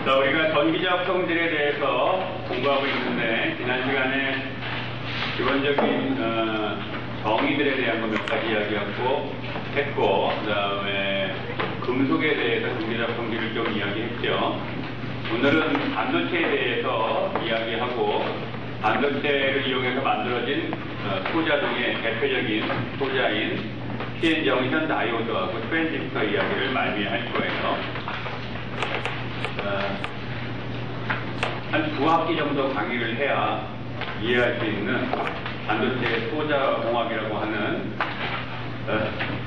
자, 우리가 전기적 성질에 대해서 공부하고 있는데, 지난 시간에 기본적인 정의들에 대한 거 몇 가지 이야기하고 했고, 그 다음에 금속에 대해서 전기적 성질을 좀 이야기했죠. 오늘은 반도체에 대해서 이야기하고, 반도체를 이용해서 만들어진 소자 중에 대표적인 소자인 PN 정션 다이오드하고 트랜지스터 이야기를 말미할 거예요. 한 2학기 정도 강의를 해야 이해할 수 있는 반도체 소자공학이라고 하는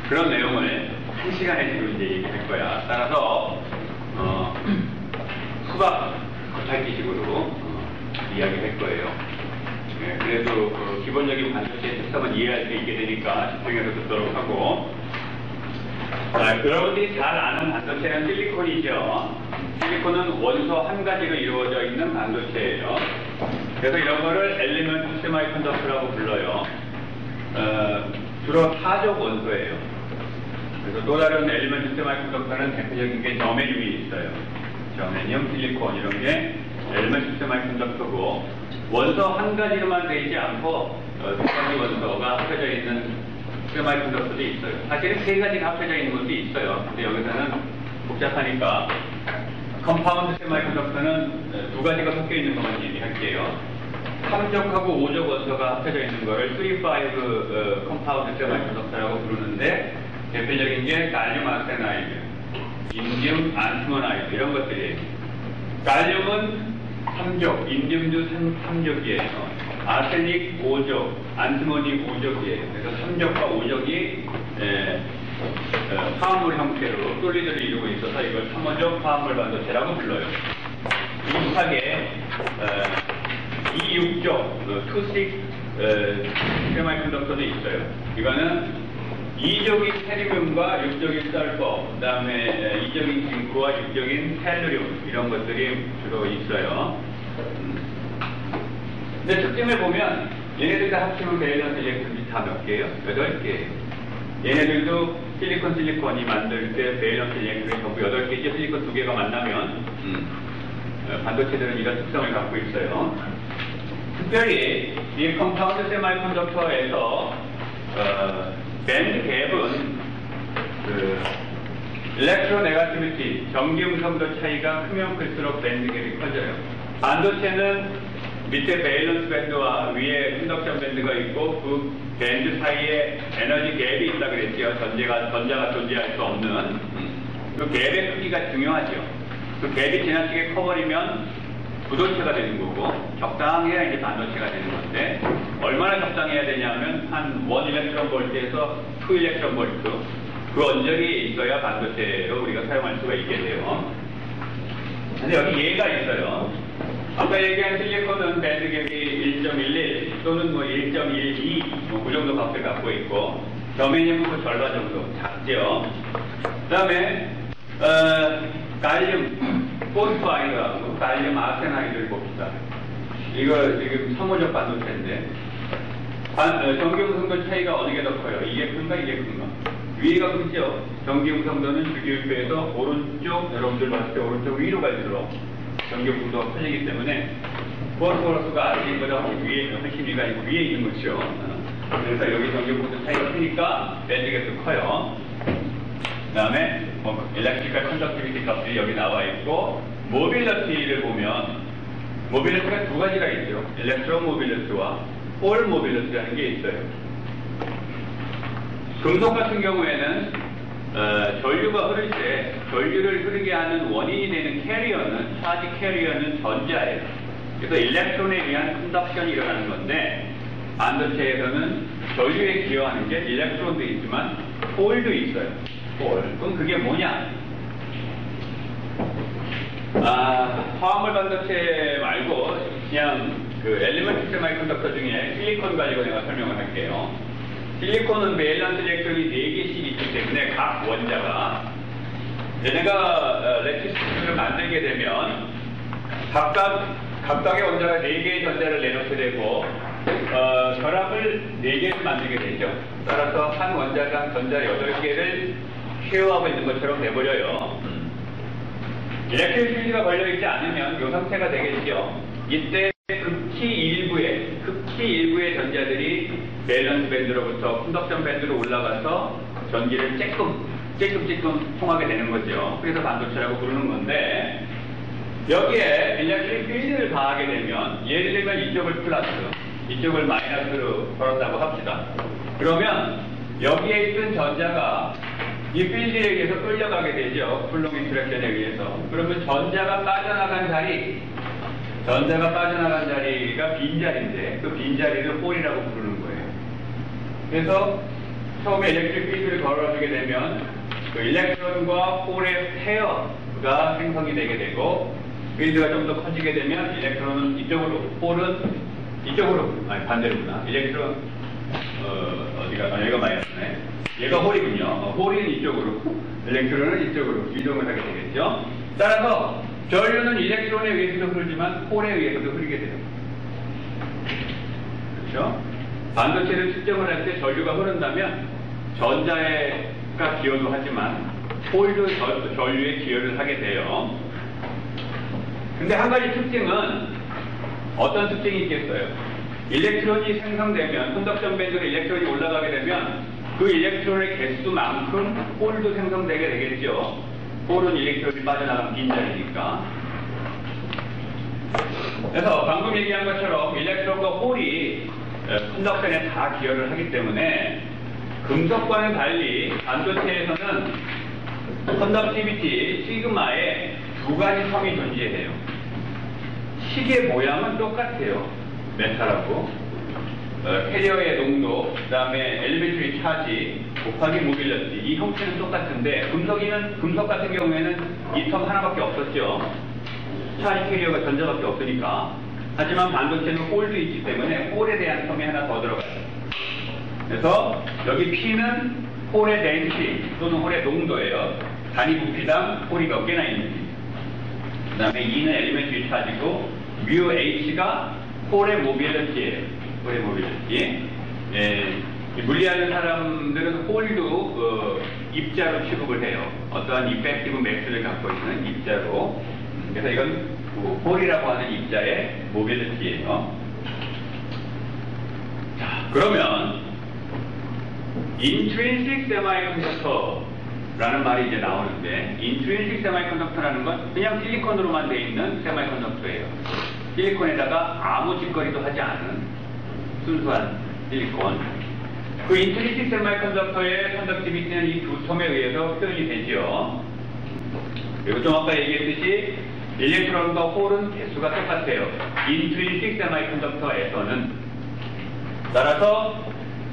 그런 내용을 1시간에 지금 이제 얘기할 거야. 따라서 수박 겉핥기식으로 이야기할 거예요. 네, 그래도 기본적인 반도체 특성은 이해할 수 있게 되니까 집중해서 듣도록 하고, 자, 여러분들이 잘 아는 반도체는 실리콘이죠. 실리콘은 원소 한 가지로 이루어져 있는 반도체예요. 그래서 이런 거를 엘리먼트 세마이컨덕터라고 불러요. 주로 타적 원소예요. 그래서 또 다른 엘리먼트 세마이컨덕터는 대표적인 게 저메늄이 있어요. 저메늄, 실리콘 이런 게 엘리먼트 세마이컨덕터고, 원소 한 가지로만 되지 않고 두 가지 원소가 합쳐져 있는 세마이컨덕터도 있어요. 사실은 세 가지가 합쳐져 있는 것도 있어요. 근데 여기서는 복잡하니까 컴파운드 세마이컨덕터는 두 가지가 섞여 있는 것만 얘기할게요. 3족하고 5족 원소가 합쳐져 있는 거를 3,5 컴파운드 세마이컨덕터라고 부르는데, 대표적인 게 갈륨 아르세나이드, 인디움 안티모나이드 이런 것들이에요. 갈륨은 3족, 인디움도 3족이에요. 아르세닉 5족, 안티모니 5족이에요. 그래서 3족과 5족이 화합물 형태로 솔리드를 이루고 있어서 이걸 3호족 화합물 반도체라고 불러요. 비슷하게 2,6족, 투식 세마이컨덕터도 있어요. 이거는 2족인 테리움과 6족인 설버, 그 다음에 2족인 징크와 6족인 텔루륨 이런 것들이 주로 있어요. 근데 특징을 보면 얘네들 다 합치면 밸런스 일렉트론이 다 몇 개예요? 8개예요. 얘네들도 실리콘이 만들 때 밸런스 일렉트론이 전부 8개죠. 실리콘 2개가 만나면 반도체들은 이런 특성을 갖고 있어요. 특별히 이 컴파운드 세마이컨덕터에서 밴드 갭은 일렉트로네가티비티, 전기음성도 차이가 크면 클수록 밴드 갭이 커져요. 반도체는 밑에 밸런스 밴드와 위에 컨덕션 밴드가 있고 그 밴드 사이에 에너지 갭이 있다 그랬죠. 전자가 존재할 수 없는 그 갭의 크기가 중요하죠. 그 갭이 지나치게 커버리면 부도체가 되는 거고, 적당해야 이제 반도체가 되는 건데, 얼마나 적당해야 되냐면 한 1 일렉트론 볼트에서 2 일렉트론 볼트, 그 언저리에 있어야 반도체로 우리가 사용할 수가 있게 돼요. 근데 여기 예가 있어요. 아까 얘기한 실리콘은 밴드 갭이 1.11 또는 1.12 그 정도 값을 갖고 있고, 저메늄은 그 절반 정도 작죠. 그 다음에 갈륨 포스파이드하고 갈륨 아르세나이드를 봅시다. 이거 지금 3호적 반도체인데 전기음성도 차이가 어느 게 더 커요? 이게 큰가 이게 큰가? 위가 크죠? 전기음성도는 주기율표에서 오른쪽, 여러분들 봤을 때 오른쪽 위로 갈수록 전기음성도가 커지기 때문에 포스포러스가 아르세나이드보다 훨씬 위가 위에 있는 거죠. 그래서 여기 전기음성도 차이가 크니까 밴드갭도 커요. 그 다음에 일렉트리컬 컨덕티비티 값이 여기 나와 있고, 모빌리티를 보면 모빌리티가 두 가지가 있죠. 일렉트로 모빌리티와 홀 모빌리티라는 게 있어요. 금속 같은 경우에는 전류가 흐를 때 전류를 흐르게 하는 원인이 되는 캐리어는, 차지 캐리어는 전자예요. 그래서 일렉트론에 의한 컨덕션이 일어나는 건데, 반도체에서는 전류에 기여하는 게 일렉트론도 있지만 홀도 있어요. 그럼 그게 뭐냐? 화합물 반도체 말고 그냥 그 엘리먼트 세마이컨덕터 중에 실리콘 가지고 내가 설명을 할게요. 실리콘은 밸런스 일렉트론이 4개씩 있기 때문에 각 원자가, 얘네가 레티스를 만들게 되면 각각의 원자가 4개의 전자를 내놓게 되고 결합을 4개를 만들게 되죠. 따라서 한 원자당 전자 8개를 쉐어하고 있는 것처럼 돼버려요. 일렉트릭 필드가 걸려있지 않으면 이 상태가 되겠죠. 이때 극히 일부의 전자들이 밸런스 밴드로부터 컨덕션 밴드로 올라가서 전기를 쬐끔 통하게 되는 거죠. 그래서 반도체라고 부르는 건데, 여기에 일렉트릭 필드를 가하게 되면, 예를 들면 이쪽을 플러스, 이쪽을 마이너스로 걸었다고 합시다. 그러면 여기에 있던 전자가 이 필드에 의해서 끌려가게 되죠. 쿨롱 인터랙션에 의해서. 그러면 전자가 빠져나간 자리가 빈자리인데, 그 빈자리를 홀이라고 부르는 거예요. 그래서 처음에 일렉트릭 필드를 걸어주게 되면 그 일렉트론과 홀의 페어가 생성이 되게 되고, 필드가 좀 더 커지게 되면 일렉트론은 이쪽으로, 홀은 이쪽으로, 아니 반대로구나. 일렉트론 여기가 마이너스네. 얘가 홀이군요. 홀은 이쪽으로, 일렉트론은 이쪽으로 이동을 하게 되겠죠. 따라서 전류는 일렉트론에 의해서도 흐르지만 홀에 의해서도 흐르게 돼요. 그렇죠? 반도체를 측정을 할 때 전류가 흐른다면 전자가 기여도 하지만 홀도 전류에 기여를 하게 돼요. 근데 한 가지 특징은 어떤 특징이 있겠어요? 일렉트론이 생성되면, 컨덕션 밴드로 일렉트론이 올라가게 되면 그 일렉트론의 개수만큼 홀도 생성되게 되겠죠. 홀은 일렉트론이 빠져나간 빈자리니까. 그래서 방금 얘기한 것처럼 일렉트론과 홀이 컨덕션에 다 기여를 하기 때문에 금속과는 달리 반도체에서는 컨덕티비티 시그마에 두 가지 텀이 존재해요. 식의 모양은 똑같아요. 메탈하고 캐리어의 농도, 그 다음에 엘리멘터리 차지 곱하기 모빌리티, 이 형태는 똑같은데 금속 같은 경우에는 이 텀 하나밖에 없었죠. 차지 캐리어가 전자밖에 없으니까. 하지만 반도체는 홀도 있기 때문에 홀에 대한 텀이 하나 더 들어가요. 그래서 여기 P는 홀의 덴시티 또는 홀의 농도예요. 단위 부피당 홀이 몇 개나 있는지. 그 다음에 E는 엘리멘터리 차지고, 뮤 H가 홀의 모빌리티예요. 홀의 모빌리티. 물리하는 사람들은 홀도 입자로 취급을 해요. 어떠한 이펙티브 매스를 갖고 있는 입자로. 그래서 이건 홀이라고 하는 입자의 모빌리티예요. 자, 그러면 intrinsic semiconductor라는 말이 이제 나오는데, intrinsic semiconductor라는 건 그냥 실리콘으로만 되어 있는 세미컨덕터예요. 실리콘에다가 아무 짓거리도 하지 않은 순수한 실리콘. 그 intrinsic semiconductor의 컨덕티비티는 이 두 텀에 의해서 표현이 되죠. 그리고 좀 아까 얘기했듯이 일렉트론과 홀은 개수가 똑같아요. intrinsic semiconductor에서는. 따라서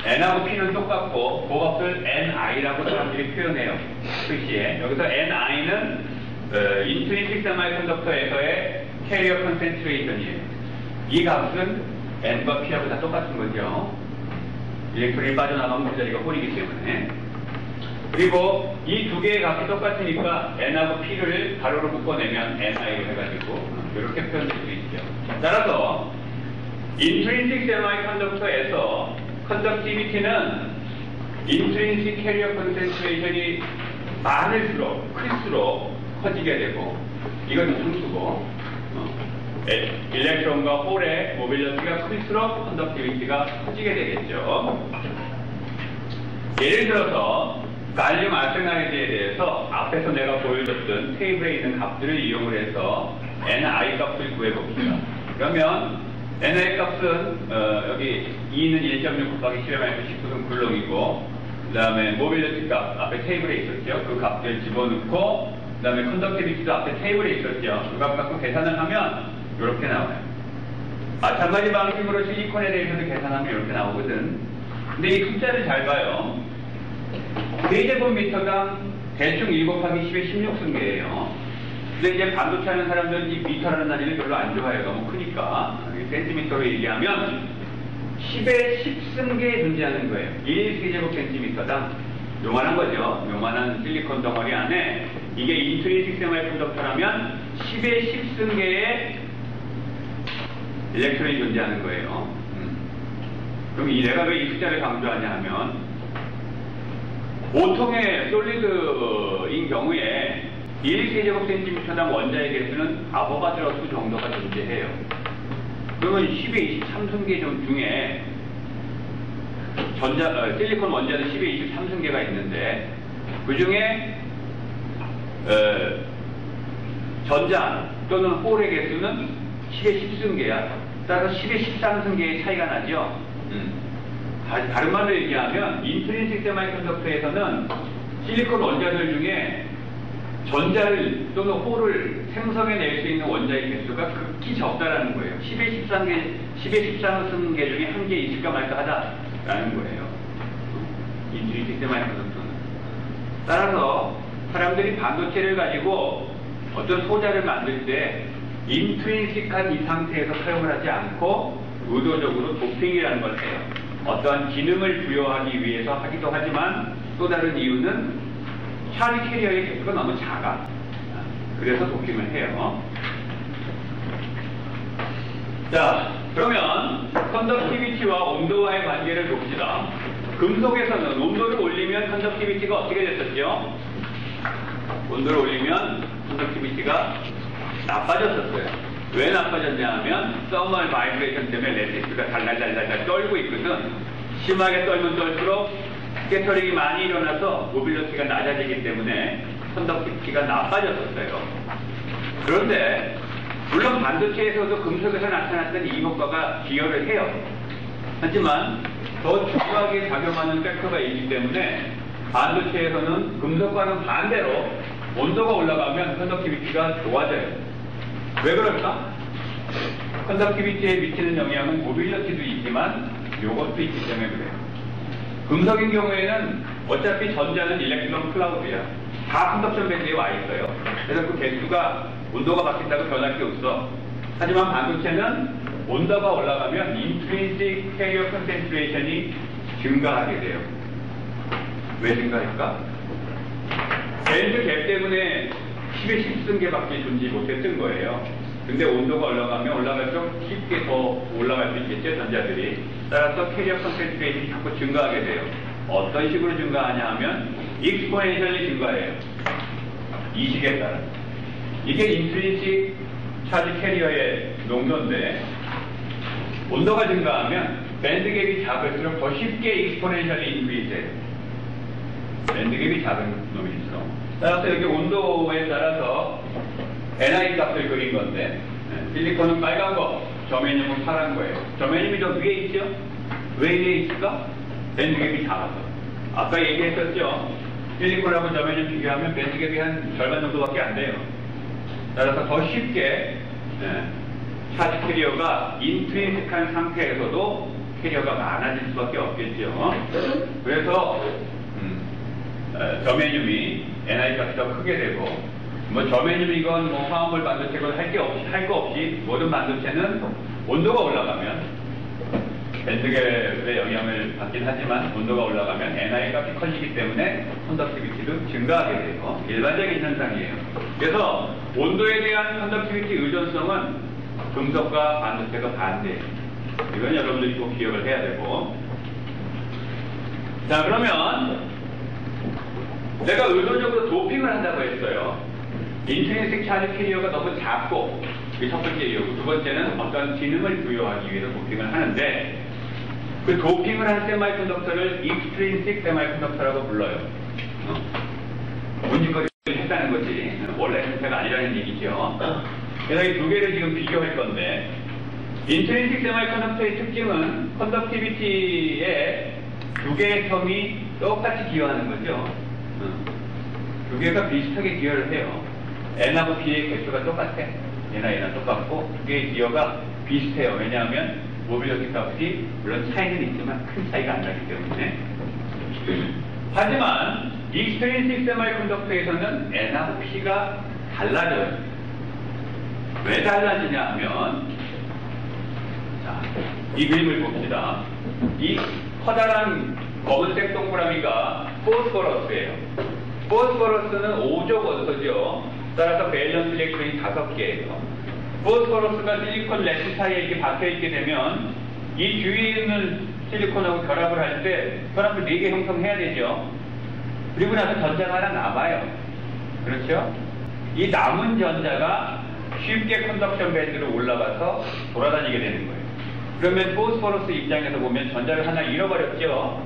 N하고 P는 똑같고, 그것을 NI라고 사람들이 표현해요. 표시에. 여기서 NI는 intrinsic semiconductor에서의 캐리어 컨센트레이션이에요. 이 값은 N과 P하고 다 똑같은 거죠. 일렉트론이 빠져나가면 그 자리가 홀이기 때문에. 그리고 이 두 개의 값이 똑같으니까 N하고 P를 가로로 묶어내면 NI로 해가지고 이렇게 표현될 수 있죠. 따라서 intrinsic semiconductor에서 컨덕티비티는 intrinsic carrier concentration이 많을수록, 클수록 커지게 되고, 이건 상수고, 일렉트론과 홀의 모빌리티가 클수록 컨덕티비티가 커지게 되겠죠. 예를 들어서 갈륨 아르세나이드에 대해서 앞에서 내가 보여줬던 테이블에 있는 값들을 이용을 해서 NI 값을 구해봅시다. 그러면 NI 값은 여기 E는 1.6 곱하기 10의 마이너스 19는 굴렁이고, 그 다음에 모빌리티 값 앞에 테이블에 있었죠. 그 값을 집어넣고, 그 다음에 컨덕티비티도 앞에 테이블에 있었죠. 그 값 갖고 계산을 하면 이렇게 나와요. 마찬가지 방식으로 실리콘에 대해서도 계산하면 이렇게 나오거든. 근데 이 숫자를 잘 봐요. 세제곱미터당 대충 1 곱하기 10의 16승계예요. 근데 이제 반도체 하는 사람들은 이 미터라는 단위를 별로 안 좋아해요. 너무 크니까. 센티미터로 얘기하면 10의 10승계에 존재하는 거예요. 1세제곱 센티미터당. 요만한 거죠. 요만한 실리콘 덩어리 안에 이게 인트린식 세미컨덕터라면 10의 10승계의 일렉트론이 존재하는 거예요. 그럼 내가 왜 이 숫자를 강조하냐 하면, 보통의 솔리드인 경우에 1세제곱센티미터당 원자의 개수는 아보가드로 수 정도가 존재해요. 그러면 10의 23승계 중에 실리콘 원자는 10의 23승계가 있는데 그 중에 전자 또는 홀의 개수는 10의 10승계야. 따라서 10의 13승계의 차이가 나죠. 다른 말로 얘기하면 인트린식 세마이컨덕터에서는 실리콘 원자들 중에 전자를 또는 홀을 생성해낼 수 있는 원자의 개수가 극히 적다라는 거예요. 10의 13승계 중에 한 개 있을까 말까 하다라는 거예요. 인트린식 세마이컨덕터는. 따라서 사람들이 반도체를 가지고 어떤 소자를 만들 때 인트린식한 이 상태에서 사용을 하지 않고 의도적으로 도핑이라는 걸 해요. 어떠한 기능을 부여하기 위해서 하기도 하지만 또 다른 이유는 샤리 캐리어의 개수가 너무 작아. 그래서 도핑을 해요. 자, 그러면 컨덕티비티와 온도와의 관계를 봅시다. 금속에서는 온도를 올리면 컨덕티비티가 어떻게 됐었죠? 온도를 올리면 컨덕티비티가 나빠졌었어요. 왜 나빠졌냐 하면 서멀 바이브레이션 때문에 레티스가 달달달달 떨고 있거든. 심하게 떨면 떨수록 스캐터링이 많이 일어나서 모빌리티가 낮아지기 때문에 컨덕티비티가 나빠졌었어요. 그런데 물론 반도체에서도 금속에서 나타났던 이 효과가 기여를 해요. 하지만 더 중요하게 작용하는 팩터가 있기 때문에 반도체에서는 금속과는 반대로 온도가 올라가면 컨덕티비티가 좋아져요. 왜 그럴까? 컨덕티비티에 미치는 영향은 모빌리티도 있지만 이것도 있기 때문에 그래요. 금속인 경우에는 어차피 전자는 일렉트론 클라우드야. 다 컨덕션 밴드에 와 있어요. 그래서 그 개수가 온도가 바뀐다고 변할 게 없어. 하지만 반도체는 온도가 올라가면 인트린식 캐리어 컨센트레이션이 증가하게 돼요. 왜 증가할까? 밴드 갭 때문에 10의 10승계밖에 존재 못했던 거예요. 근데 온도가 올라가면 올라갈수록 쉽게 더 올라갈 수 있겠죠, 전자들이. 따라서 캐리어 컨센트레이션이 자꾸 증가하게 돼요. 어떤 식으로 증가하냐 하면 익스포넨셜리 증가해요. 이 식에 따라. 이게 인트린식 차지 캐리어의 농도인데 온도가 증가하면 밴드 갭이 작을수록 더 쉽게 익스포넨셜리 인크리즈해요. 밴드 갭이 작은 놈일수록. 따라서 여기 온도에 따라서 NI 값을 그린 건데 실리콘은 빨간 거, 저메늄은 파란 거예요. 저메늄이 더 위에 있죠? 왜 위에 있을까? 밴드 갭이 작아서. 아까 얘기했었죠? 실리콘하고 저메늄 비교하면 밴드 갭이 한 절반 정도밖에 안 돼요. 따라서 더 쉽게 차지 캐리어가 인트린식한 상태에서도 캐리어가 많아질 수밖에 없겠죠. 그래서 저메늄이 NI 값이 더 크게 되고 뭐 저메늄이건 뭐 화합물 반도체건 할 거 없이 모든 반도체는 온도가 올라가면 밴드갭의 영향을 받긴 하지만 온도가 올라가면 NI 값이 커지기 때문에 컨덕티비티도 증가하게 돼요. 일반적인 현상이에요. 그래서 온도에 대한 컨덕티비티 의존성은 금속과 반도체가 반대예요. 이건 여러분들이 꼭 기억을 해야 되고. 자, 그러면 내가 의도적으로 도핑을 한다고 했어요. 인트린식 차지 캐리어가 너무 작고, 이게 첫 번째 이유고, 두 번째는 어떤 기능을 부여하기 위해서 도핑을 하는데, 그 도핑을 한 세마이컨덕터를 익스트린식 세마이컨덕터라고 불러요. 문진거리를 했다는 거지. 원래 형태가 아니라는 얘기죠. 그래서 이 두 개를 지금 비교할 건데, 인트린식 세마이컨덕터의 특징은 컨덕티비티의 두 개의 텀이 똑같이 기여하는 거죠. 두 개가 비슷하게 기여를 해요. N하고 B의 개수가 똑같아. N나 똑같고 두 개의 기여가 비슷해요. 왜냐하면 모빌리티 값이 물론 차이는 있지만 큰 차이가 안 나기 때문에. 하지만 익스트린식 세마이컨덕터에서는 N하고 P가 달라져요. 왜 달라지냐 하면 자, 이 그림을 봅시다. 이 커다란 검은색 동그라미가 포스포러스예요. 포스포러스는 5족 원소죠. 따라서 밸런스 일렉트론이 5개예요. 포스포러스가 실리콘 레시 사이에 이렇게 박혀있게 되면 이 주위에 있는 실리콘하고 결합을 할 때 결합을 4개 형성해야 되죠. 그리고 나서 전자가 하나 남아요. 그렇죠? 이 남은 전자가 쉽게 컨덕션 밴드로 올라가서 돌아다니게 되는 거예요. 그러면 포스포러스 입장에서 보면 전자를 하나 잃어버렸죠.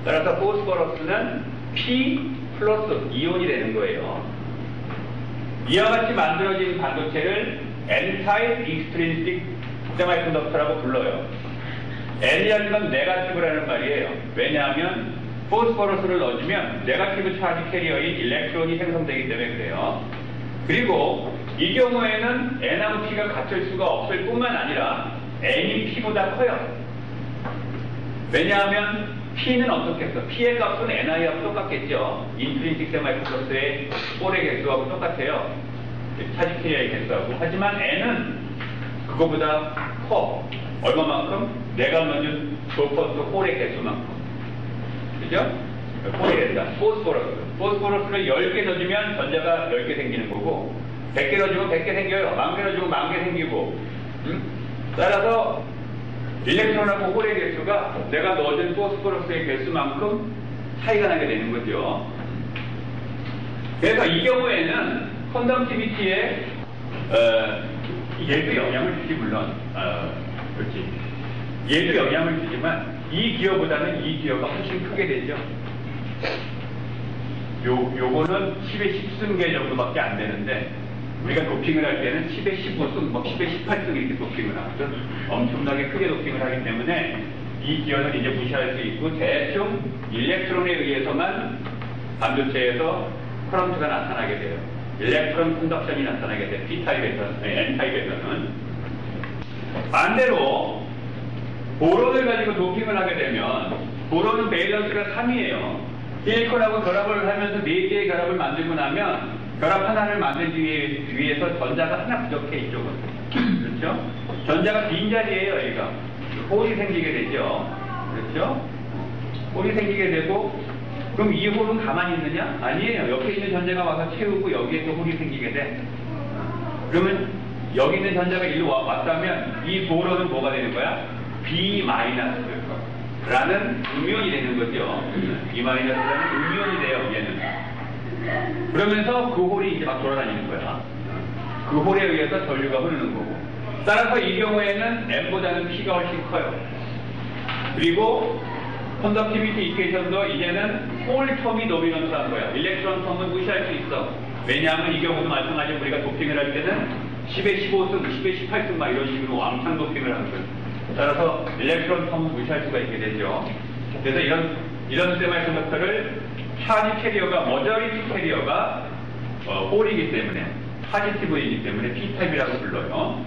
따라서 포스포러스는 P 플러스 이온이 되는 거예요. 이와 같이 만들어진 반도체를 N-type extrinsic semiconductor라고 불러요. N이라는 건 네가티브라는 말이에요. 왜냐하면 포스포러스를 넣어주면 네가티브 차지 캐리어인 일렉트론이 생성되기 때문에 그래요. 그리고 이 경우에는 N하고 P가 같을 수가 없을 뿐만 아니라 N이 P보다 커요. 왜냐하면 P는 어떻겠어? P의 값은 NI하고 똑같겠죠. 인트린식 세마이컨덕터의 홀의 개수하고 똑같아요. 차지 캐리어의 개수하고. 하지만 N은 그거보다 커. 얼마만큼? 내가 넣어준 도퍼스 홀의 개수만큼. 그죠? 홀의 개수다. 포스포러스를 10개 넣어주면 전자가 10개 생기는 거고, 100개 넣어주면 100개 생겨요. 10,000개 넣어주면 10,000개 생기고. 따라서 일렉트론하고 홀의 개수가 내가 넣어준 포스포러스의 개수만큼 차이가 나게 되는 거죠. 그래서 이 경우에는 컨덕티비티에 얘도 영향을 주지 물론 그렇지. 얘도 영향을 주지만 이 기어보다는 이 기어가 훨씬 크게 되죠. 요거는 10의 10승계 정도밖에 안 되는데 우리가 도핑을 할 때는 10의 15승, 10의 18승 이렇게 도핑을 하거든. 엄청나게 크게 도핑을 하기 때문에 이 기어는 이제 무시할 수 있고 대충 일렉트론에 의해서만 반도체에서 커런트가 나타나게 돼요. 일렉트론 컨덕션이 나타나게 돼요. N타입에서는. 반대로 보론을 가지고 도핑을 하게 되면 보론은 밸런스가 3이에요. 실리콘하고 결합을 하면서 4개의 결합을 만들고 나면 결합 하나를 만들기 위해서 전자가 하나 부족해 이쪽은. 그렇죠? 전자가 빈자리예요 얘가. 홀이 생기게 되죠. 그렇죠? 홀이 생기게 되고 그럼 이 홀은 가만히 있느냐? 아니에요. 옆에 있는 전자가 와서 채우고 여기에서 홀이 생기게 돼. 그러면 여기 있는 전자가 일로 왔다면 이 보론은 뭐가 되는 거야? B- 라는 음이온이 되는 거죠. B-라는 음이온이 돼요 얘는. 그러면서 그 홀이 이제 막 돌아다니는 거야. 그 홀에 의해서 전류가 흐르는 거고. 따라서 이 경우에는 N보다는 P가 훨씬 커요. 그리고 컨덕티비티 이퀘이션도 이제는 홀 텀이 노미넌트한 거야. 일렉트론 텀은 무시할 수 있어. 왜냐하면 이 경우도 마찬가지로 우리가 도핑을 할 때는 10의 15승, 10의 18승 막 이런 식으로 왕창 도핑을 하는 거예요. 따라서 일렉트론 텀은 무시할 수가 있게 되죠. 그래서 이런 세마이컨덕터를 차지 캐리어가, 머저리티 캐리어가 홀이기 때문에, 파지티브이기 때문에 P타입이라고 불러요.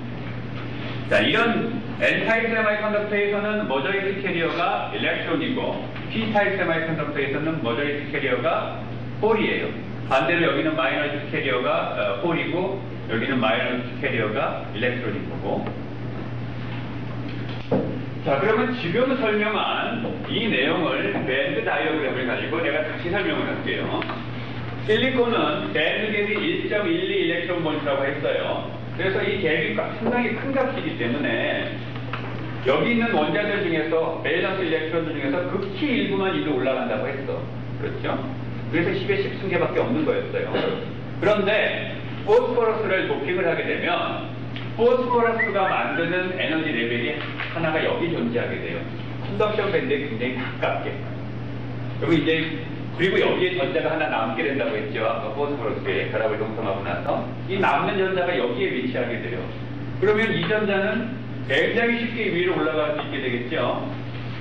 자, 이런 N타입 세마이컨덕터에서는 머저리티 캐리어가 일렉트론이고, P타입 세마이컨덕터에서는 머저리티 캐리어가 홀이에요. 반대로 여기는 마이너리티 캐리어가 홀이고, 여기는 마이너리티 캐리어가 일렉트론인 거고. 자, 그러면 지금 설명한 이 내용을 밴드 다이어그램을 가지고 내가 다시 설명을 할게요. 실리콘은 밴드 갭이 1.12 일렉트론 볼트라고 했어요. 그래서 이 갭이 상당히 큰 값이기 때문에 여기 있는 원자들 중에서 밸런스 일렉트론들 중에서 극히 일부만 일로 올라간다고 했어. 그렇죠? 그래서 10의 10승계밖에 없는 거였어요. 그런데 포스포러스를 도핑을 하게 되면 포스포러스가 만드는 에너지 레벨이 하나가 여기 존재하게 돼요. 컨덕션 밴드에 굉장히 가깝게. 그리고 여기에 전자가 하나 남게 된다고 했죠. 아까 포스포러스에 결합을 동성하고 나서 이 남는 전자가 여기에 위치하게 돼요. 그러면 이 전자는 굉장히 쉽게 위로 올라갈 수 있게 되겠죠.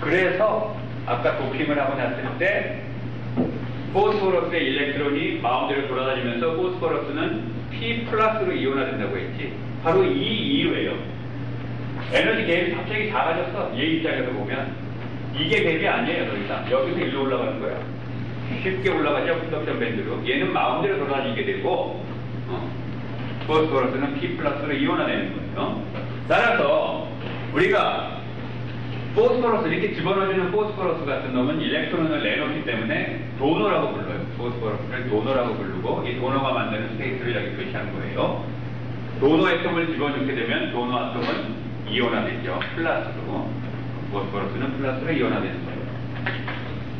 그래서 아까 도핑을 하고 났을 때 포스포러스의 일렉트론이 마음대로 돌아다니면서 포스포러스는 P 플러스로 이온화된다고 했지. 바로 이 이유예요. 에너지 갭이 갑자기 작아졌어. 얘 입장에서 보면 이게 갭이 아니에요. 더 이상 여기서 일로 올라가는 거야. 쉽게 올라가죠. 컨덕션 밴드로. 얘는 마음대로 돌아다니게 되고 포스포러스는 P 플러스로 이온화되는 거예요. 따라서 우리가 포스포러스 이렇게 집어넣어주는 포스포러스 같은 놈은 일렉트론을 내놓기 때문에 도너라고 불러요. 포스포러스를 도너라고 부르고 이 도너가 만드는 스테이트를 여기 표시한 거예요. 도너 애톰을 집어넣게 되면 도너 아톰은 이온화되죠. 플러스로. 포스포러스는 플러스로 이온화되는 거예요.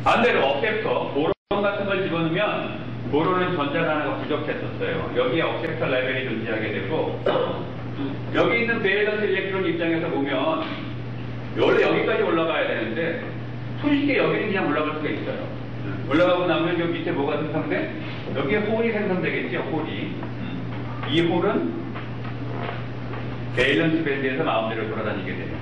반대로 어댑터, 보론 같은 걸 집어넣으면 보론은 전자가 하나가 부족했었어요. 여기에 억셉터 레벨이 존재하게 되고, 여기 있는 밸런스 일렉트론 입장에서 보면 원래 여기까지 올라가야 되는데 손쉽게 여기는 그냥 올라갈 수가 있어요. 올라가고 나면 여기 밑에 뭐가 생성돼? 여기에 홀이 생성되겠죠. 홀이. 이 홀은 밸런스 밴드에서 마음대로 돌아다니게 돼요.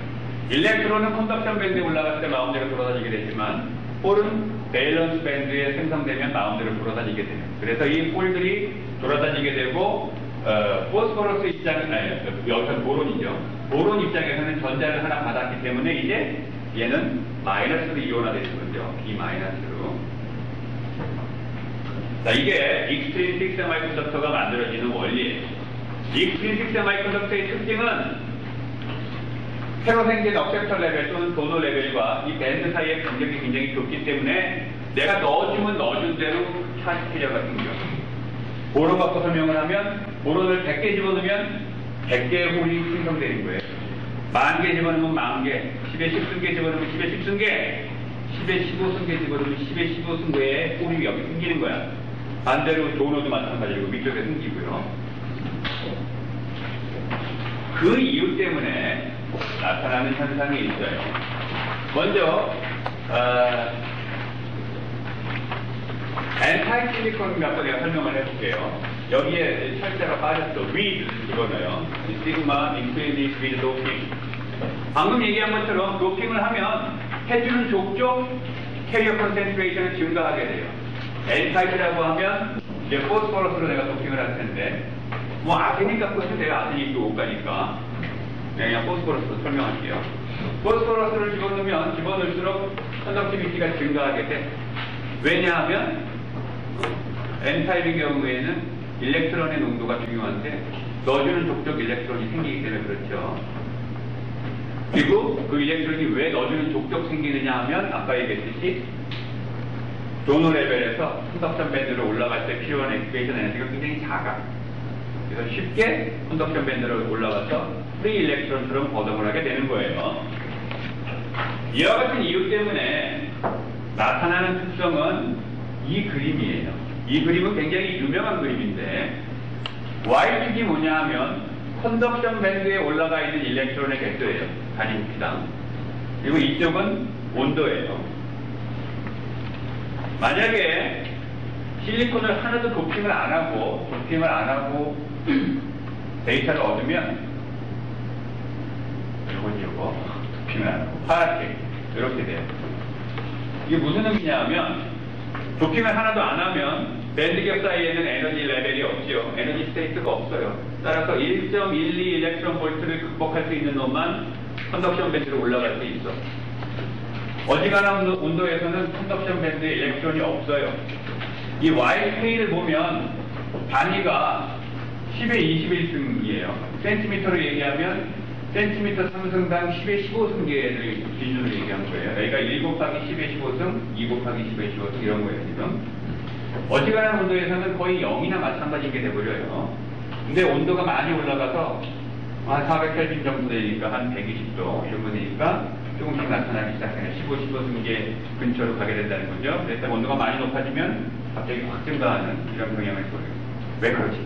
일렉트론은 컨덕션 밴드에 올라갈 때 마음대로 돌아다니게 되지만 홀은 밸런스 밴드에 생성되면 마음대로 돌아다니게 돼요. 그래서 이 홀들이 돌아다니게 되고 포스포러스 여기서 보론이죠. 보론 입장에서는 전자를 하나 받았기 때문에 이제 얘는 마이너스로 이온화되는 거죠. B 마이너스로. 자, 이게 익스트린식 세마이컨덕터가 만들어지는 원리예요. 익스트린식 세마이컨덕터의 특징은 새로 생긴 억셉터 레벨 또는 도노 레벨과 이 밴드 사이의 간격이 굉장히 좁기 때문에 내가 넣어주면 넣어준 대로 차시 캐리어가 생겨. 보론 갖고 설명을 하면 보론을 100개 집어넣으면 100개의 홀이 생성되는 거예요. 10,000개 집어넣으면 10,000개, 10에 10승계 집어넣으면 10에 10승계, 10에 15승계 집어넣으면 10에 15승계의 홀이 여기 생기는 거야. 반대로 도노도 마찬가지고 위쪽에 생기고요. 그 이유 때문에 나타나는 현상이 있어요. 먼저 엔타이 실리콘 갖고 내가 설명을 해볼게요. 여기에 철자가 빠졌어. with 집어넣어요. 시그마 인크리지 with 도핑. 방금 얘기한 것처럼 도핑을 하면 해주는 족족 캐리어 컨센트레이션이 증가하게 돼요. 엔타이프라고 하면 이제 포스포러스로 내가 도핑을 할 텐데 뭐 아테닉 갖고 해도 돼요. 아테닉도 못 가니까. 그냥 포스포러스로 설명할게요. 포스포러스를 집어넣으면 집어넣을수록 컨덕티비티가 증가하게 돼. 왜냐하면 N타입의 경우에는 일렉트론의 농도가 중요한데 넣어주는 족족 일렉트론이 생기기 때문에 그렇죠. 그리고 그 일렉트론이 왜 넣어주는 족족 생기느냐 하면 아까 얘기했듯이 도노 레벨에서 컨덕션 밴드로 올라갈 때 필요한 액티베이션 에너지가 굉장히 작아. 그래서 쉽게 컨덕션 밴드로 올라가서 프리 일렉트론처럼 거동을 하게 되는 거예요. 이와 같은 이유 때문에 나타나는 특성은 이 그림이에요. 이 그림은 굉장히 유명한 그림인데 Y축이 뭐냐 하면 컨덕션 밴드에 올라가 있는 일렉트론의 개수예요. 단위 부피당. 그리고 이쪽은 온도예요. 만약에 실리콘을 하나도 도핑을 안 하고 데이터를 얻으면 이거 도핑을 안 하고 파랗게 이렇게 돼요. 이게 무슨 의미냐 하면 도핑을 하나도 안 하면 밴드겹 사이에는 에너지 레벨이 없죠. 에너지 스테이트가 없어요. 따라서 1.12 일렉트론 볼트를 극복할 수 있는 놈만 컨덕션 밴드로 올라갈 수 있어. 어지간한 온도에서는 컨덕션 밴드에 일렉트론이 없어요. 이 Y 스케일을 보면 단위가 10의 21승이에요. 센티미터로 얘기하면 센티미터 3승당 10의 15승계를 기준으로 얘기한 거예요. 여기가 1 곱하기 10의 15승, 2 곱하기 10의 15승 이런 거예요, 지금. 어지간한 온도에서는 거의 0이나 마찬가지게 돼버려요. 근데 온도가 많이 올라가서 한 400켈빈 정도 되니까 한 120도 이런 거 되니까 조금씩 나타나기 시작해요. 15, 15승계 근처로 가게 된다는 거죠. 그래서 온도가 많이 높아지면 갑자기 확 증가하는 이런 경향을 보여요. 왜 그렇지?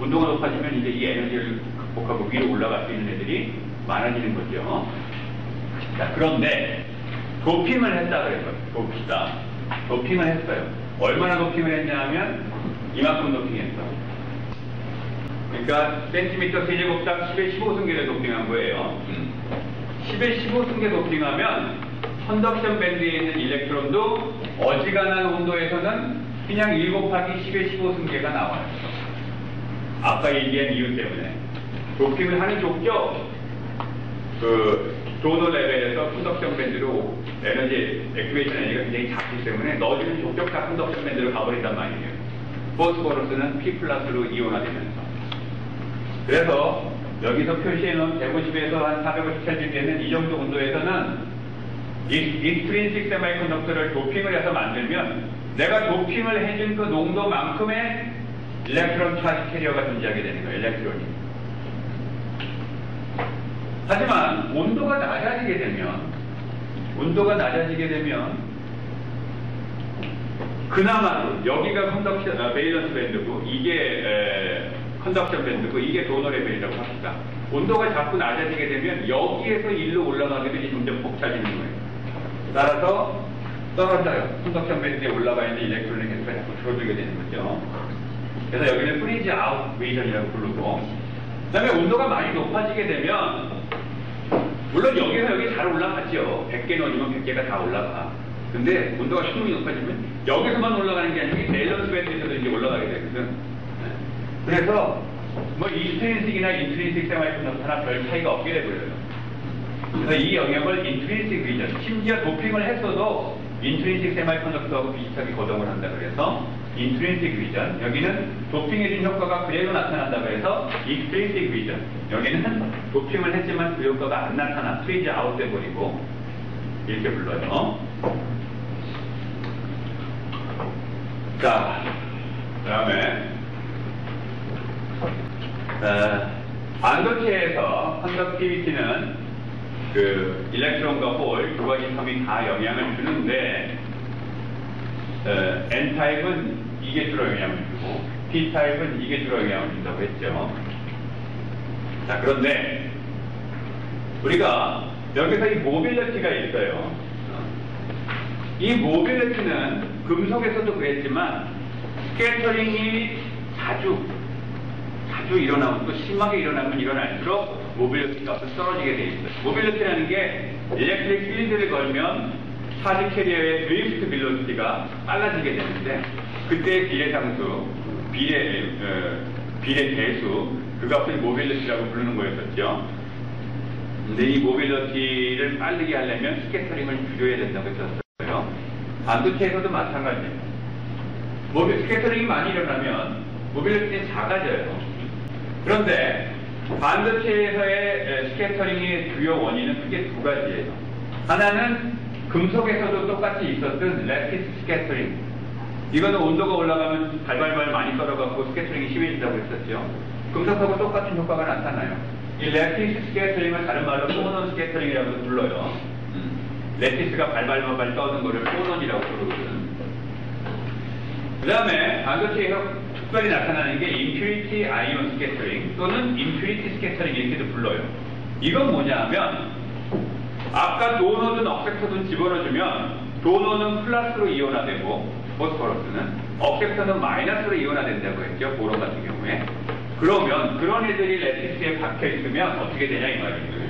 온도가 높아지면 이제 이 에너지를 극복하고 위로 올라갈 수 있는 애들이 많아지는 거죠. 자, 그런데 도핑을 했다 그래서 봅시다. 도핑을 했어요. 얼마나 도핑을 했냐 하면 이만큼 도핑했어. 그러니까 센티미터 세제곱당 10의 15승계를 도핑한 거예요. 10의 15승계 도핑하면 컨덕션 밴드에 있는 일렉트론도 어지간한 온도에서는 그냥 1 곱하기 10의 15승계가 나와요. 아까 얘기한 이유 때문에. 도핑을 하는 족족 그 도노 레벨에서 컨덕션 밴드로 에너지, 액티베이션 에너지가 굉장히 작기 때문에 넣어주는 족족 다 컨덕션 밴드로 가버린단 말이에요. 포스포러스는 P 플러스로 이온화되면서. 그래서 여기서 표시해놓은 150에서 한 450켈빈 되는 이 정도 온도에서는 익스트린식 세마이컨덕터를 도핑을 해서 만들면 내가 도핑을 해준 그 농도만큼의 일렉트론 차지 캐리어가 존재하게 되는 거예요. 일렉트론이. 하지만 온도가 낮아지게 되면 그나마도 여기가 베일런스 밴드고 이게 컨덕션 밴드고 이게 도너 레벨이라고 합시다. 온도가 자꾸 낮아지게 되면 여기에서 일로 올라가게 되면 점점 벅차지는 거예요. 따라서 떨어져요. 컨덕션 밴드에 올라가 있는 일렉트론의 개수가 자꾸 줄어들게 되는 거죠. 그래서 여기는 프리즈 아웃 리전이라고 부르고, 그 다음에 온도가 많이 높아지게 되면 물론 여기서 여기 잘 올라가죠. 100개 넣으면 100개가 다 올라가. 근데 온도가 충분히 높아지면 여기서만 올라가는 게 아니고 밸런스 밴드에서도 이제 올라가게 되거든. 그래서 뭐 인트린식이나 인트린식 세마이컨덕터나 별 차이가 없게 되버려요. 그래서 이 영역을 인트린식 리전, 심지어 도핑을 했어도 인트린식 세마이컨덕터하고 비슷하게 거동을 한다 그래서 인트린식 리전, 여기는 도핑해준 효과가 그대로 나타난다 그래서 익스트린식 리전, 여기는 도핑을 했지만 그 효과가 안 나타나 프리즈 아웃 돼버리고 이렇게 불러요. 자, 그 다음에 반도체에서 컨덕티비티는 그 일렉트론과 홀 두 가지 텀이 다 영향을 주는데 N타입은 이게 주로 영향을 주고 P타입은 이게 주로 영향을 준다고 했죠. 자, 그런데 우리가 여기서 이 모빌리티가 있어요. 이 모빌리티는 금속에서도 그랬지만 스캐터링이 자주 일어나면 또 심하게 일어나면 일어날수록 모빌리티가 떨어지게 돼 있어요. 모빌리티라는 게 일렉트릭 필드를 걸면 차지 캐리어의 드리프트 빌로시티가 빨라지게 되는데 그때의 비례상수, 비례 대수, 그 값을 모빌리티라고 부르는 거였었죠. 근데 이 모빌리티를 빠르게 하려면 스캐터링을 줄여야 된다고 했었어요. 반도체에서도 마찬가지예요. 스캐터링이 많이 일어나면 모빌리티는 작아져요. 그런데 반도체에서의 스캐터링의 주요 원인은 크게 두 가지예요. 하나는 금속에서도 똑같이 있었던 레티스 스캐터링. 이거는 온도가 올라가면 발발발 많이 떨어가고 스캐터링이 심해진다고 했었죠. 금속하고 똑같은 효과가 나타나요. 이 레티스 스캐터링을 다른 말로 포논 스캐터링이라고 불러요. 레티스가 발발발 떠는 거를 포논이라고 부르거든. 그 다음에 반도체에서 특별히 나타나는 게 impurity ion scattering 또는 impurity scattering 이렇게도 불러요. 이건 뭐냐 하면 아까 도노든 억셉터든 집어넣어주면 도노는 플러스로 이온화되고 포스퍼러스는 억셉터는 마이너스로 이온화된다고 했죠. 보론 같은 경우에. 그러면 그런 애들이 레티스에 박혀 있으면 어떻게 되냐 이 말이에요.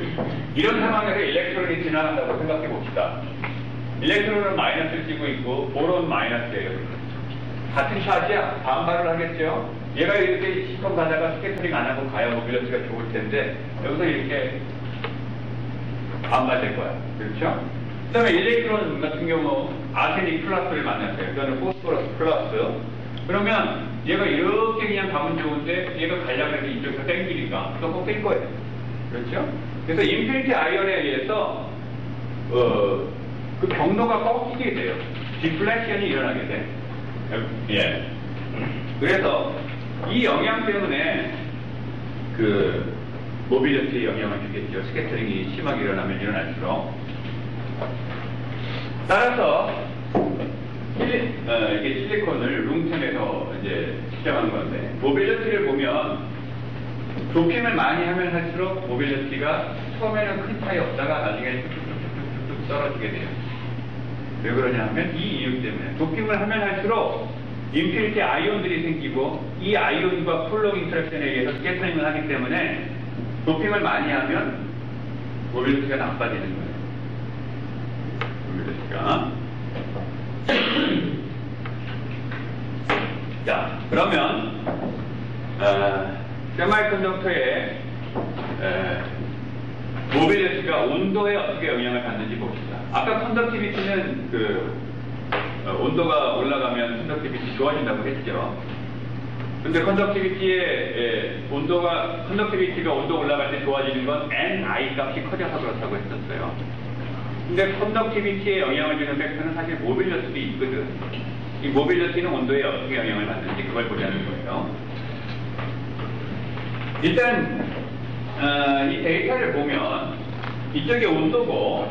이런 상황에서 일렉트론이 지나간다고 생각해 봅시다. 일렉트론은 마이너스를 띄고 있고 보론 마이너스예요. 같은 샷이야. 반발을 하겠죠. 얘가 이렇게 시커먼 가다가 스캐터링 안 하고 가야 모빌리티가 좋을 텐데 여기서 이렇게 반발될 거야. 그렇죠? 그 다음에 일렉트론 같은 경우 아세닉 플러스를 만났어요. 그거는 포스포러스 플러스. 그러면 얘가 이렇게 그냥 가면 좋은데 얘가 가려고 해서 이쪽에서 땡기니까 또 꼭 땡 거예요. 그렇죠? 그래서 인피니티 아이언에 의해서 그 경로가 꺾이게 돼요. 디플렉션이 일어나게 돼. 예. 그래서 이 영향 때문에 그 모빌리티에 영향을 주겠죠. 스캐터링이 심하게 일어나면 일어날수록. 따라서 이게 실리콘을 룸템에서 이제 시작한 건데 모빌리티를 보면 도핑을 많이 하면 할수록 모빌리티가 처음에는 큰 차이 없다가 나중에 뚝뚝뚝뚝 떨어지게 돼요. 왜 그러냐 하면 이 이유 때문에 도핑을 하면 할수록 인피니티 아이온들이 생기고 이 아이온과 콜롱 인터랙션에 의해서 스캐터링을 하기 때문에 도핑을 많이 하면 모빌리티가 나빠지는 거예요. 모빌리티가. 자, 그러면 세마이컨덕터의 모빌리티가 온도에 어떻게 영향을 받는지 봅시다. 아까 컨덕티비티는 온도가 올라가면 컨덕티비티 좋아진다고 했죠. 근데 컨덕티비티가 온도 올라갈 때 좋아지는 건 Ni 값이 커져서 그렇다고 했었어요. 근데 컨덕티비티에 영향을 주는 팩터는 사실 모빌리티도 있거든. 이 모빌리티는 온도에 어떻게 영향을 받는지 그걸 보자는 거예요. 일단 이 데이터를 보면 이쪽이 온도고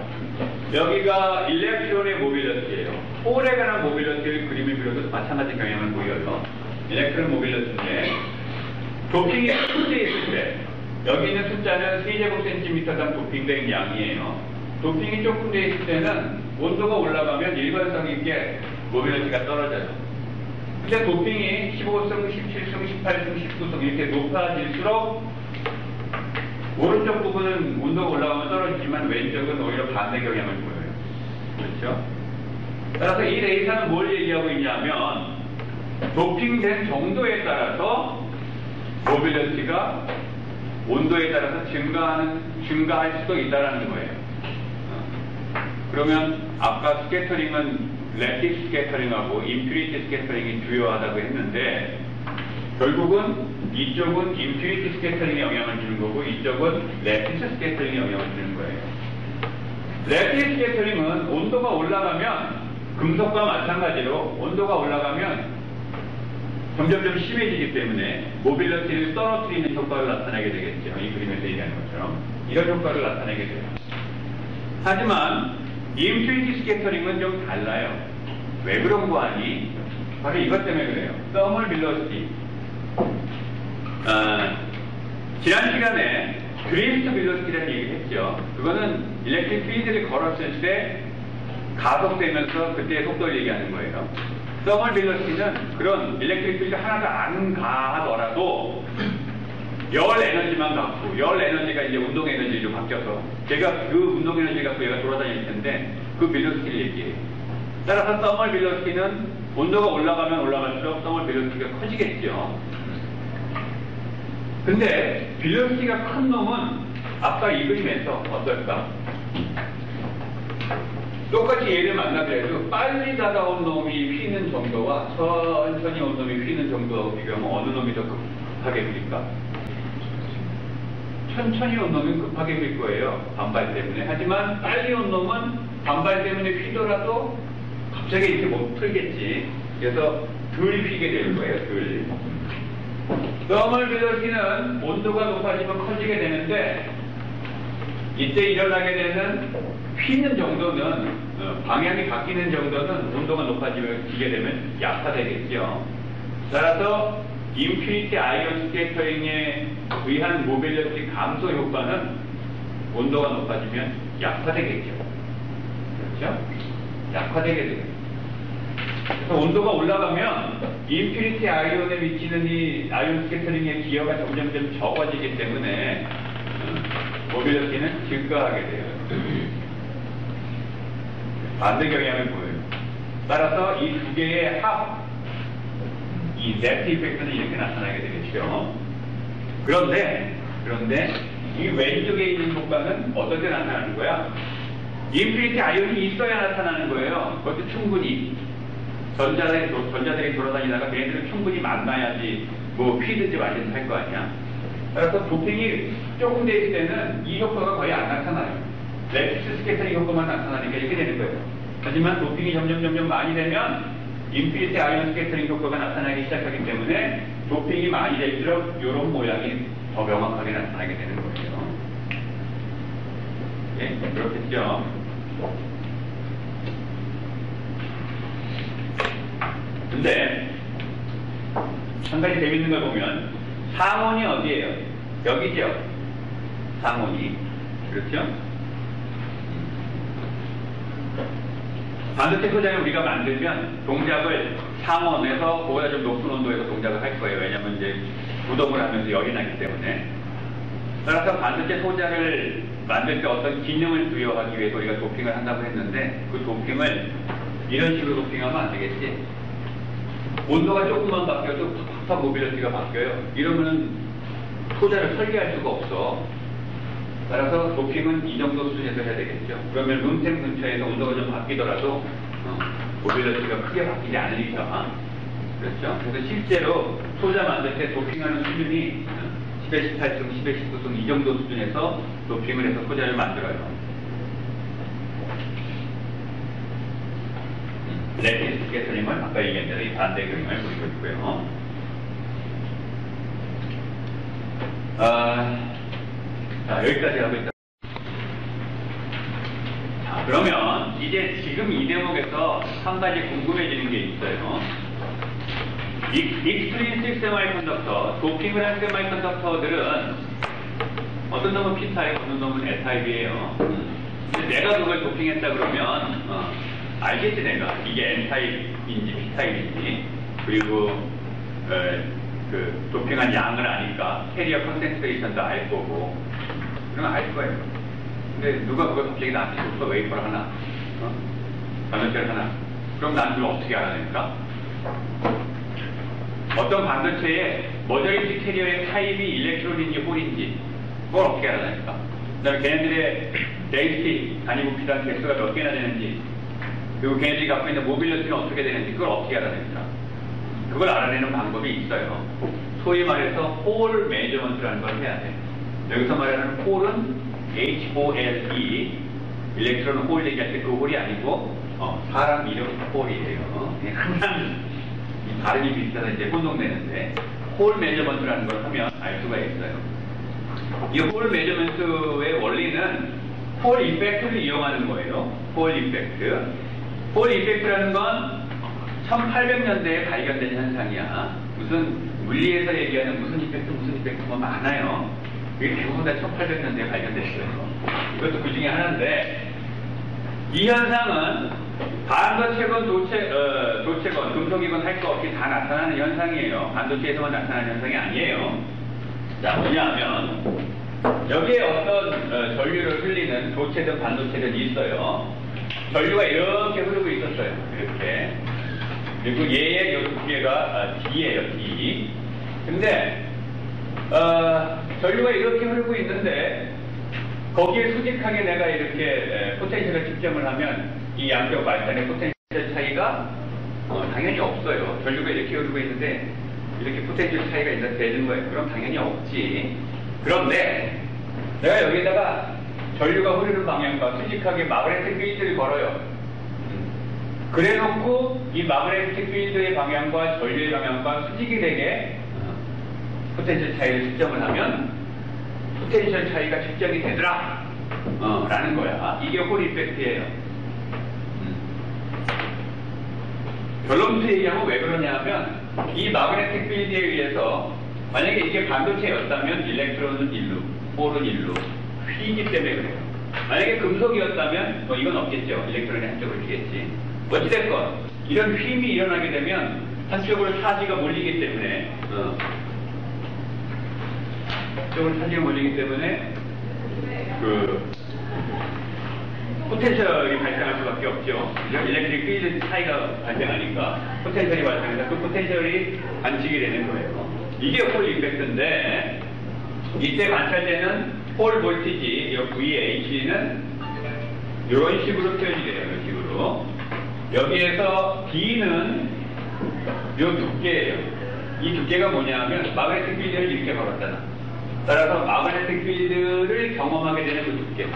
여기가 일렉트론의 모빌리티예요. 홀에 관한 모빌러티를 그림을 그려도 마찬가지 경향을 보여요. 일렉트론 모빌러티인데 도핑이 숫자에 있을 때 여기 있는 숫자는 세제곱 센티미터당 도핑된 양이에요. 도핑이 조금 돼 있을 때는 온도가 올라가면 일관성 있게 모빌러티가 떨어져요. 근데 도핑이 15승, 17승, 18승, 19승 이렇게 높아질수록 오른쪽 부분은 온도가 올라가면 떨어지지만 왼쪽은 오히려 반대 경향을 보여요. 그렇죠? 따라서 이 데이터는 뭘 얘기하고 있냐면 도핑된 정도에 따라서 모빌리티가 온도에 따라서 증가할 수도 있다는 거예요. 그러면 아까 스캐터링은 렉티브 스캐터링하고 임퓨리티 스캐터링이 주요하다고 했는데 결국은 이쪽은 임퓨리티 스캐터링에 영향을 주는 거고 이쪽은 렉티브 스캐터링에 영향을 주는 거예요. 렉티브 스캐터링은 온도가 올라가면 금속과 마찬가지로 온도가 올라가면 점점점 심해지기 때문에 모빌리티를 떨어뜨리는 효과를 나타내게 되겠죠. 이 그림에서 얘기하는 것처럼 이런 효과를 나타내게 돼요. 하지만 임퓨리티 스캐터링은 좀 달라요. 왜 그런 거 아니? 바로 이것 때문에 그래요. 서멀 빌러시티. 지난 시간에 드리프트 빌러시티라는 얘기를 했죠. 그거는 일렉트릭 필드를 걸었을 때 가속되면서 그때의 속도를 얘기하는 거예요. 서멀 빌러시티는 그런 일렉트릭 필드 하나도 안 가하더라도 열 에너지만 갖고 열 에너지가 이제 운동 에너지로 바뀌어서 제가 그 운동 에너지 갖고 얘가 돌아다닐 텐데 그 빌러시티를 얘기해요. 따라서 서멀 빌러시티는 온도가 올라가면 올라갈수록 서멀 빌러시티가 커지겠죠. 근데 빌러시티가 큰 놈은 아까 이 그림에서 어떨까? 똑같이 얘를 만나더라도 빨리 다가온 놈이 휘는 정도와 천천히 온 놈이 휘는 정도 비교하면 어느 놈이 더 급하게 휘니까? 천천히 온 놈은 급하게 휠 거예요. 반발 때문에. 하지만 빨리 온 놈은 반발 때문에 휘더라도 갑자기 이렇게 못 풀겠지. 그래서 덜 휘게 될 거예요. 덜. 서멀 빌러시티는 온도가 높아지면 커지게 되는데 이때 일어나게 되는 휘는 정도는 방향이 바뀌는 정도는 온도가 높아지게 되면 약화되겠죠. 따라서 임퓨리티 아이온 스캐터링에 의한 모빌리티 감소 효과는 온도가 높아지면 약화되겠죠. 그렇죠? 약화되게 돼요. 그래서 온도가 올라가면 임퓨리티 아이온에 미치는 이 아이온 스캐터링의 기여가 점점점 적어지기 때문에 모빌리티는 증가하게 돼요. 반대 경향을 보여요. 따라서 이 두 개의 합, 이 네트 이펙트는 이렇게 나타나게 되겠죠. 그런데 이 왼쪽에 있는 효과는 어떨 때 나타나는 거야? 임퓨리티 아이온이 있어야 나타나는 거예요. 그것도 충분히. 전자들이 돌아다니다가 걔네들은 충분히 만나야지 뭐 피든지 말든지 할 거 아니야. 따라서 도핑이 조금 돼 있을 때는 이 효과가 거의 안 나타나요. 렉티브 스캐터링 효과만 나타나니까 이렇게 되는 거예요. 하지만 도핑이 점점 많이 되면 임퓨리티 아이온 스캐터링 효과가 나타나기 시작하기 때문에 도핑이 많이 될수록 이런 모양이 더 명확하게 나타나게 되는 거예요. 예, 그렇겠죠. 근데 한 가지 재밌는 걸 보면 상온이 어디예요? 여기죠. 상온이. 그렇죠? 반도체 소장을 우리가 만들면 동작을 상온에서 보다 좀 높은 온도에서 동작을 할 거예요. 왜냐면 이제 구동을 하면서 열이 나기 때문에. 따라서 반도체 소장을 만들 때 어떤 기능을 부여하기 위해서 우리가 도핑을 한다고 했는데 그 도핑을 이런 식으로 도핑하면 안 되겠지. 온도가 조금만 바뀌어도 팍팍 모빌리티가 바뀌어요. 이러면은 소자를 설계할 수가 없어. 따라서 도핑은 이 정도 수준에서 해야 되겠죠. 그러면 룸템 근처에서 온도가 좀 바뀌더라도 모빌리티가 크게 바뀌지 않으니까. 그렇죠? 그래서 실제로 소자 만들 때 도핑하는 수준이 10의 18승, 10의 19승 이 정도 수준에서 도핑을 해서 소자를 만들어요. 렉티브 스캐터링은 아까 얘기한 대로 이 반대 그림을 보이고 있고요. 자, 여기까지 하고 있다. 자, 그러면 이 이제 지금 이 대목에서 한 가지 궁금해지는 게 있어요. 익스트린식 세마이컨덕터, 도핑을 한 세마이컨덕터들은 어떤 놈은 P타입, 어떤 놈은 N타입이에요. 근데 내가 그걸 도핑했다 그러면 알겠지 내가 이게 N타입인지 P타입인지 그리고 그 도핑한 양을 아니까 캐리어 컨센트레이션도 알 거고 그러면 알 거예요. 근데 누가 그걸 갑자기 나한테 줬어? 웨이퍼를 하나? 반도체를 하나? 그럼 난 그걸 어떻게 알아낼까? 어떤 반도체의 머저리티 캐리어의 타입이 일렉트론인지 홀인지 그걸 어떻게 알아낼까? 그 다음에 걔네들의 데이티 단위부피당 개수가 몇 개나 되는지 그리고 걔네들이 갖고 있는 모빌리티는 어떻게 되는지 그걸 어떻게 알아낼까? 그걸 알아내는 방법이 있어요. 소위 말해서 홀 매저먼트라는 걸 해야 돼. 여기서 말하는 홀은 HOLE 일렉트론 홀 얘기할 때 그 홀이 아니고 사람 이름 홀이에요. 항상 이 발음이 비슷해서 이제 혼동되는데 홀 매저먼트라는 걸 하면 알 수가 있어요. 이 홀 매저먼트의 원리는 홀 이펙트를 이용하는 거예요. 홀 이펙트. 홀 이펙트라는 건 1800년대에 발견된 현상이야. 무슨 물리에서 얘기하는 무슨 이펙트 뭐 많아요. 이게 대부분 다 1800년대에 발견됐어요. 이것도 그 중에 하나인데 이 현상은 반도체건 도체건 금속이건 할 거 없이 다 나타나는 현상이에요. 반도체에서만 나타나는 현상이 아니에요. 자 뭐냐면 여기에 어떤 전류를 흘리는 도체든 반도체든 있어요. 전류가 이렇게 흐르고 있었어요. 이렇게. 그리고 얘의 요 두께가 D예요. D. 근데 전류가 이렇게 흐르고 있는데 거기에 수직하게 내가 이렇게 포텐셜을 측정을 하면 이 양쪽 말단의 포텐셜 차이가 당연히 없어요. 전류가 이렇게 흐르고 있는데 이렇게 포텐셜 차이가 되는 거예요. 그럼 당연히 없지. 그런데 내가 여기다가 전류가 흐르는 방향과 수직하게 마그네틱 필드를 걸어요. 그래놓고 이 마그네틱 필드의 방향과 전류의 방향과 수직이 되게 포텐셜 차이를 측정을 하면 포텐셜 차이가 측정이 되더라 라는 거야. 이게 홀 이펙트예요. 결론부터 얘기하면 왜 그러냐 하면 이 마그네틱 필드에 의해서 만약에 이게 반도체였다면 일렉트론은 1루, 홀은 1루 휘기 때문에 그래요. 만약에 금속이었다면 이건 없겠죠. 일렉트론이 한쪽으로 휘겠지. 어찌됐건 이런 휨이 일어나게 되면 한쪽으로 차지가 몰리기 때문에 한쪽으로 차지가 몰리기 때문에 그 포텐셜이 발생할 수밖에 없죠. 일렉트릭 필드 차이가 발생하니까 포텐셜이 발생해서 그 포텐셜이 관측이 되는 거예요. 이게 홀 이펙트인데 이때 관찰되는 홀 볼티지 이 VH는 이런 식으로 표현이 돼요. 이런 식으로. 여기에서 D는 이 두께예요. 이 두께가 뭐냐면 마그네틱 필드를 이렇게 걸었잖아. 따라서 마그네틱 필드를 경험하게 되는 그 두께.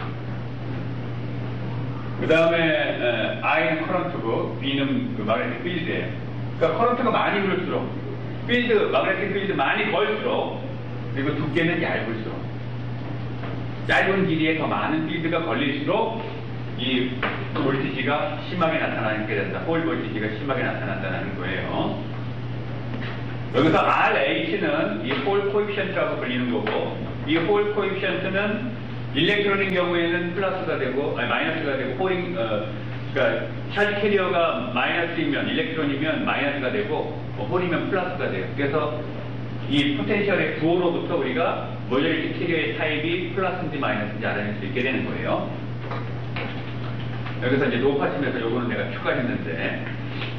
그 다음에 I는 커런트고 B는 그 마그네틱 필드예요. 그러니까 커런트가 많이 흐를수록 마그네틱 필드 많이 걸수록 그리고 두께는 얇을수록 짧은 길이에 더 많은 필드가 걸릴수록 이 볼티지가 심하게 나타나게 된다. 홀 볼티지가 심하게 나타난다는 거예요. 여기서 RH는 이 홀 코에피션트라고 불리는 거고 이 홀 코에피션트는 일렉트론인 경우에는 플러스가 되고 마이너스가 되고 그러니까 찰지 캐리어가 마이너스이면 일렉트론이면 마이너스가 되고 홀이면 플러스가 돼요. 그래서 이 포텐셜의 구호로부터 우리가 머저리티 캐리어의 타입이 플러스인지 마이너스인지 알아낼 수 있게 되는 거예요. 여기서 이제 높아지면서 요거는 내가 추가했는데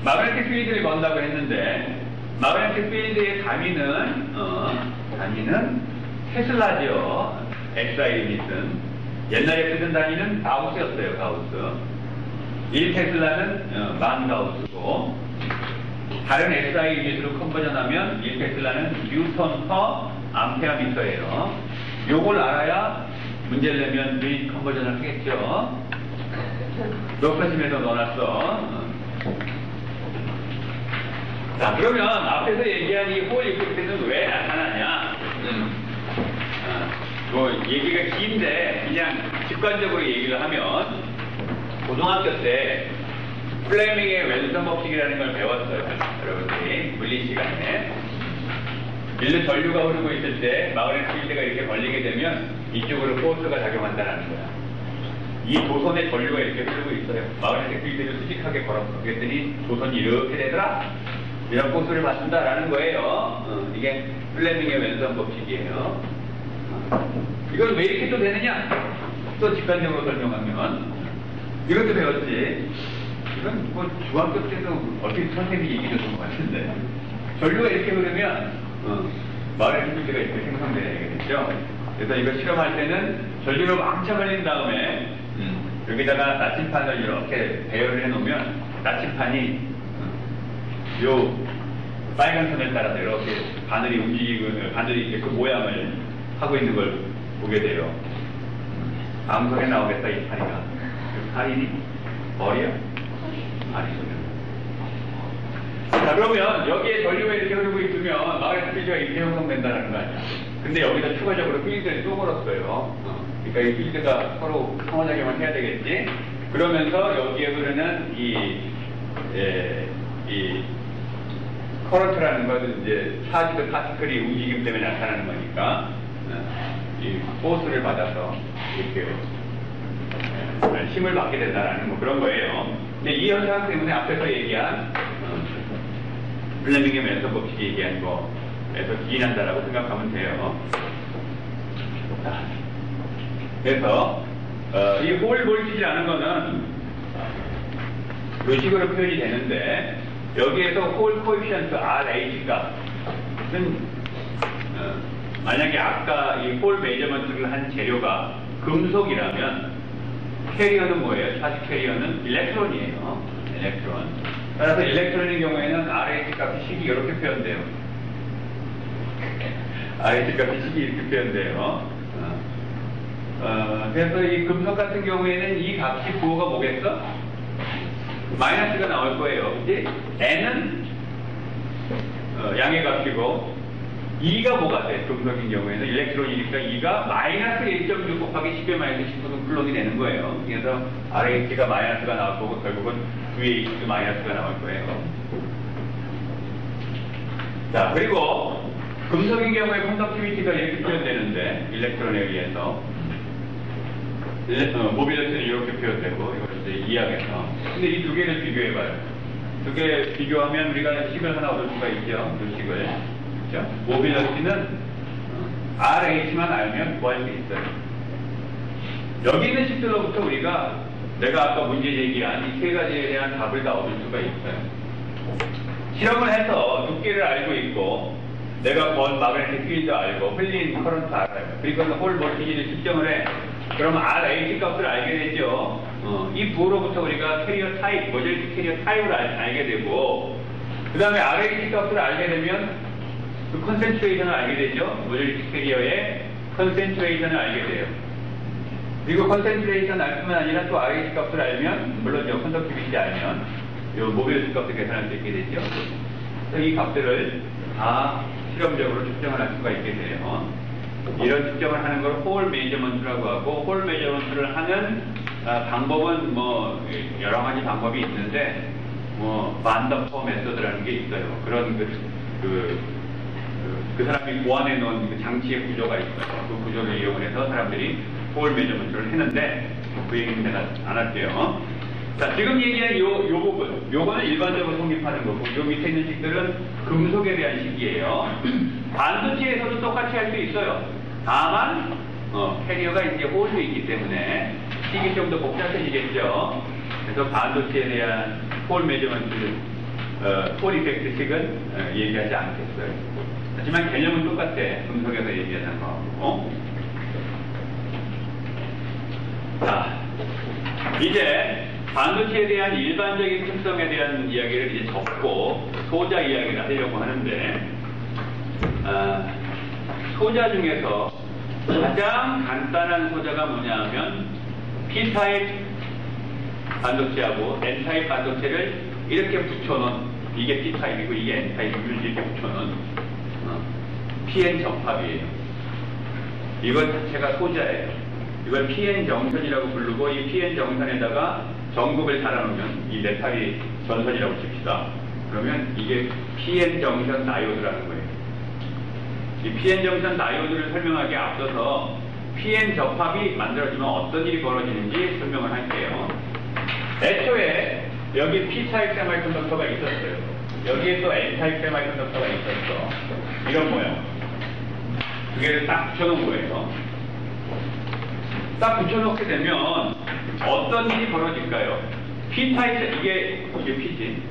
마그네틱 필드를 건다고 했는데 마그네틱 필드의 단위는 테슬라죠. SI 유닛은 옛날에 쓰던 단위는 가우스였어요. 가우스 1테슬라는 만 가우스고 다른 SI 유닛으로 컨버전하면 1테슬라는 뉴턴 퍼 암페어 미터예요. 요걸 알아야 문제를 내면 유닛 컨버전을 하겠죠. 높아짐에서 넣어놨어. 자, 그러면 앞에서 얘기한 이 홀 이펙트는 왜 나타나냐? 뭐 얘기가 긴데 그냥 직관적으로 얘기를 하면 고등학교 때 플레밍의 왼손 법칙이라는 걸 배웠어요. 여러분들이 물리 시간에. 일로 전류가 흐르고 있을 때 마그네틱 필드가 이렇게 벌리게 되면 이쪽으로 포스가 작용한다는 거야. 이 도선에 전류가 이렇게 흐르고 있어요. 마그네틱 필드를 수직하게 걸었어. 그랬더니 도선이 이렇게 되더라. 이런 포스를 받는다라는 거예요. 이게 플레밍의 왼손 법칙이에요. 이걸 왜 이렇게 또 되느냐? 또 직관적으로 설명하면 이것도 배웠지. 이건 뭐 중학교 때도 어떻게 선생님이 얘기 줬던 것 같은데 전류가 이렇게 흐르면 마그네틱 필드가 이렇게 생성되겠죠. 그래서 이거 실험할 때는 전류를 왕창 흘린 다음에 여기다가 나침판을 이렇게 배열을 해놓으면 나침판이 요 빨간 선을 따라서 이렇게 바늘이 움직이고 바늘이 이렇게 그 모양을 하고 있는 걸 보게 돼요. 다음 선에 나오겠다 이 파리가. 그 파리니 머리야? 아니거든요. 자, 그러면 여기에 전류가 이렇게 흐르고 있으면 마그네틱 필드가 이렇게 형성된다는 거 아니야. 근데 여기다 추가적으로 필드를 또 걸었어요. 그러니까 이 필드가 서로 상호작용을 해야 되겠지. 그러면서 여기에 흐르는 이 커런트라는 것은 이제 차지드 파티클이 움직임 때문에 나타나는 거니까 이 포스를 받아서 이렇게 힘을 받게 된다라는 뭐 그런 거예요. 근데 이 현상 때문에 앞에서 얘기한 플레밍의 왼손 법칙이 얘기한 거에서 기인한다라고 생각하면 돼요. 자, 그래서 이 홀 볼티지라는 거는 요식으로 표현이 되는데 여기에서 홀 코에피션트 RH 값은 만약에 아까 이 홀 메저먼트를 한 재료가 금속이라면 캐리어는 뭐예요? 차지 캐리어는 일렉트론이에요. 일렉트론. 따라서 일렉트론의 경우에는 RH 값이 식이 이렇게 표현돼요. RH 값이 식이 이렇게 표현돼요. 그래서 이 금속 같은 경우에는 이 값이 부호가 뭐겠어? 마이너스가 나올 거예요. 근데 N은 양의 값이고 E가 뭐가 돼? 금속인 경우에는 일렉트론이니까 E가 마이너스 1.6 곱하기 10의 마이너스 10은 쿨럼이 되는 거예요. 그래서 RH가 마이너스가 나올 거고 결국은 VH도 마이너스가 나올 거예요. 자, 그리고 금속인 경우에 컨덕티비티가 이렇게 표현되는데 일렉트론에 의해서 모빌리티는 이렇게 표현되고 이걸 이제 이해하겠어. 근데 이 두 개를 비교해봐요. 두 개 비교하면 우리가 식을 하나 얻을 수가 있죠. 그 식을. 그렇죠? 모빌리티는 RH만 알면 구할 수 있어요. 여기 있는 식들로부터 우리가 내가 아까 문제 제기한 이 세 가지에 대한 답을 다 얻을 수가 있어요. 실험을 해서 두께를 알고 있고 내가 본 마그네틱 필드 알고 흘린 커런트 알아요. 그리고 홀 볼티지를 측정을 해. 그러면 RH 값을 알게 되죠. 이 부호로부터 우리가 캐리어 타입, 모듈티 캐리어 타입을 알게 되고 그 다음에 RH 값을 알게 되면 그 컨센트레이션을 알게 되죠. 모듈티 캐리어의 컨센트레이션을 알게 돼요. 그리고 컨센트레이션 알 뿐만 아니라 또 RH 값을 알면 물론 컨덕티비티 알면 이 모빌리티 값을 계산할 수 있게 되죠. 그래서 이 값들을 다 실험적으로 측정을 할 수가 있게 돼요. 이런 측정을 하는 걸 홀 메저먼트라고 하고 홀 메저먼트를 하는 방법은 뭐 여러 가지 방법이 있는데 뭐 반더퍼 메소드라는 게 있어요. 그런 그 사람이 고안해 놓은 그 장치의 구조가 있어요. 그 구조를 이용해서 사람들이 홀 메저먼트를 했는데 그 얘기는 내가 안 할게요. 자, 지금 얘기한 요 부분, 요거는 일반적으로 성립하는 거고, 요 밑에 있는 식들은 금속에 대한 식이에요. 반도체에서도 똑같이 할 수 있어요. 다만, 캐리어가 이제 홀도 있기 때문에 식이 좀 더 복잡해지겠죠. 그래서 반도체에 대한 홀 메저먼트, 홀 이펙트 식은 얘기하지 않겠어요. 하지만 개념은 똑같아. 금속에서 얘기하는 거하고. 자, 이제 반도체에 대한 일반적인 특성에 대한 이야기를 이제 접고 소자 이야기를 하려고 하는데 소자 중에서 가장 간단한 소자가 뭐냐 하면 P타입 반도체하고 N타입 반도체를 이렇게 붙여놓은 이게 P타입이고 이게 N타입이고 이렇게 붙여놓은 PN 접합이에요. 이것 자체가 소자예요. 이걸 PN 정선이라고 부르고 이 PN 정선에다가 전극을 달아놓으면 이 메탈이 전선이라고 칩시다. 그러면 이게 PN 정선 다이오드라는 거예요. 이 PN 정선 다이오드를 설명하기에 앞서서 PN 접합이 만들어지면 어떤 일이 벌어지는지 설명을 할게요. 애초에 여기 P타입 세마이컨덕터가 있었어요. 여기에 또 N타입 세마이컨덕터가 있었어. 이런 모양. 두 개를 딱 붙여놓은 거예요. 딱 붙여놓게 되면 어떤 일이 벌어질까요? P타입, 이게 P지.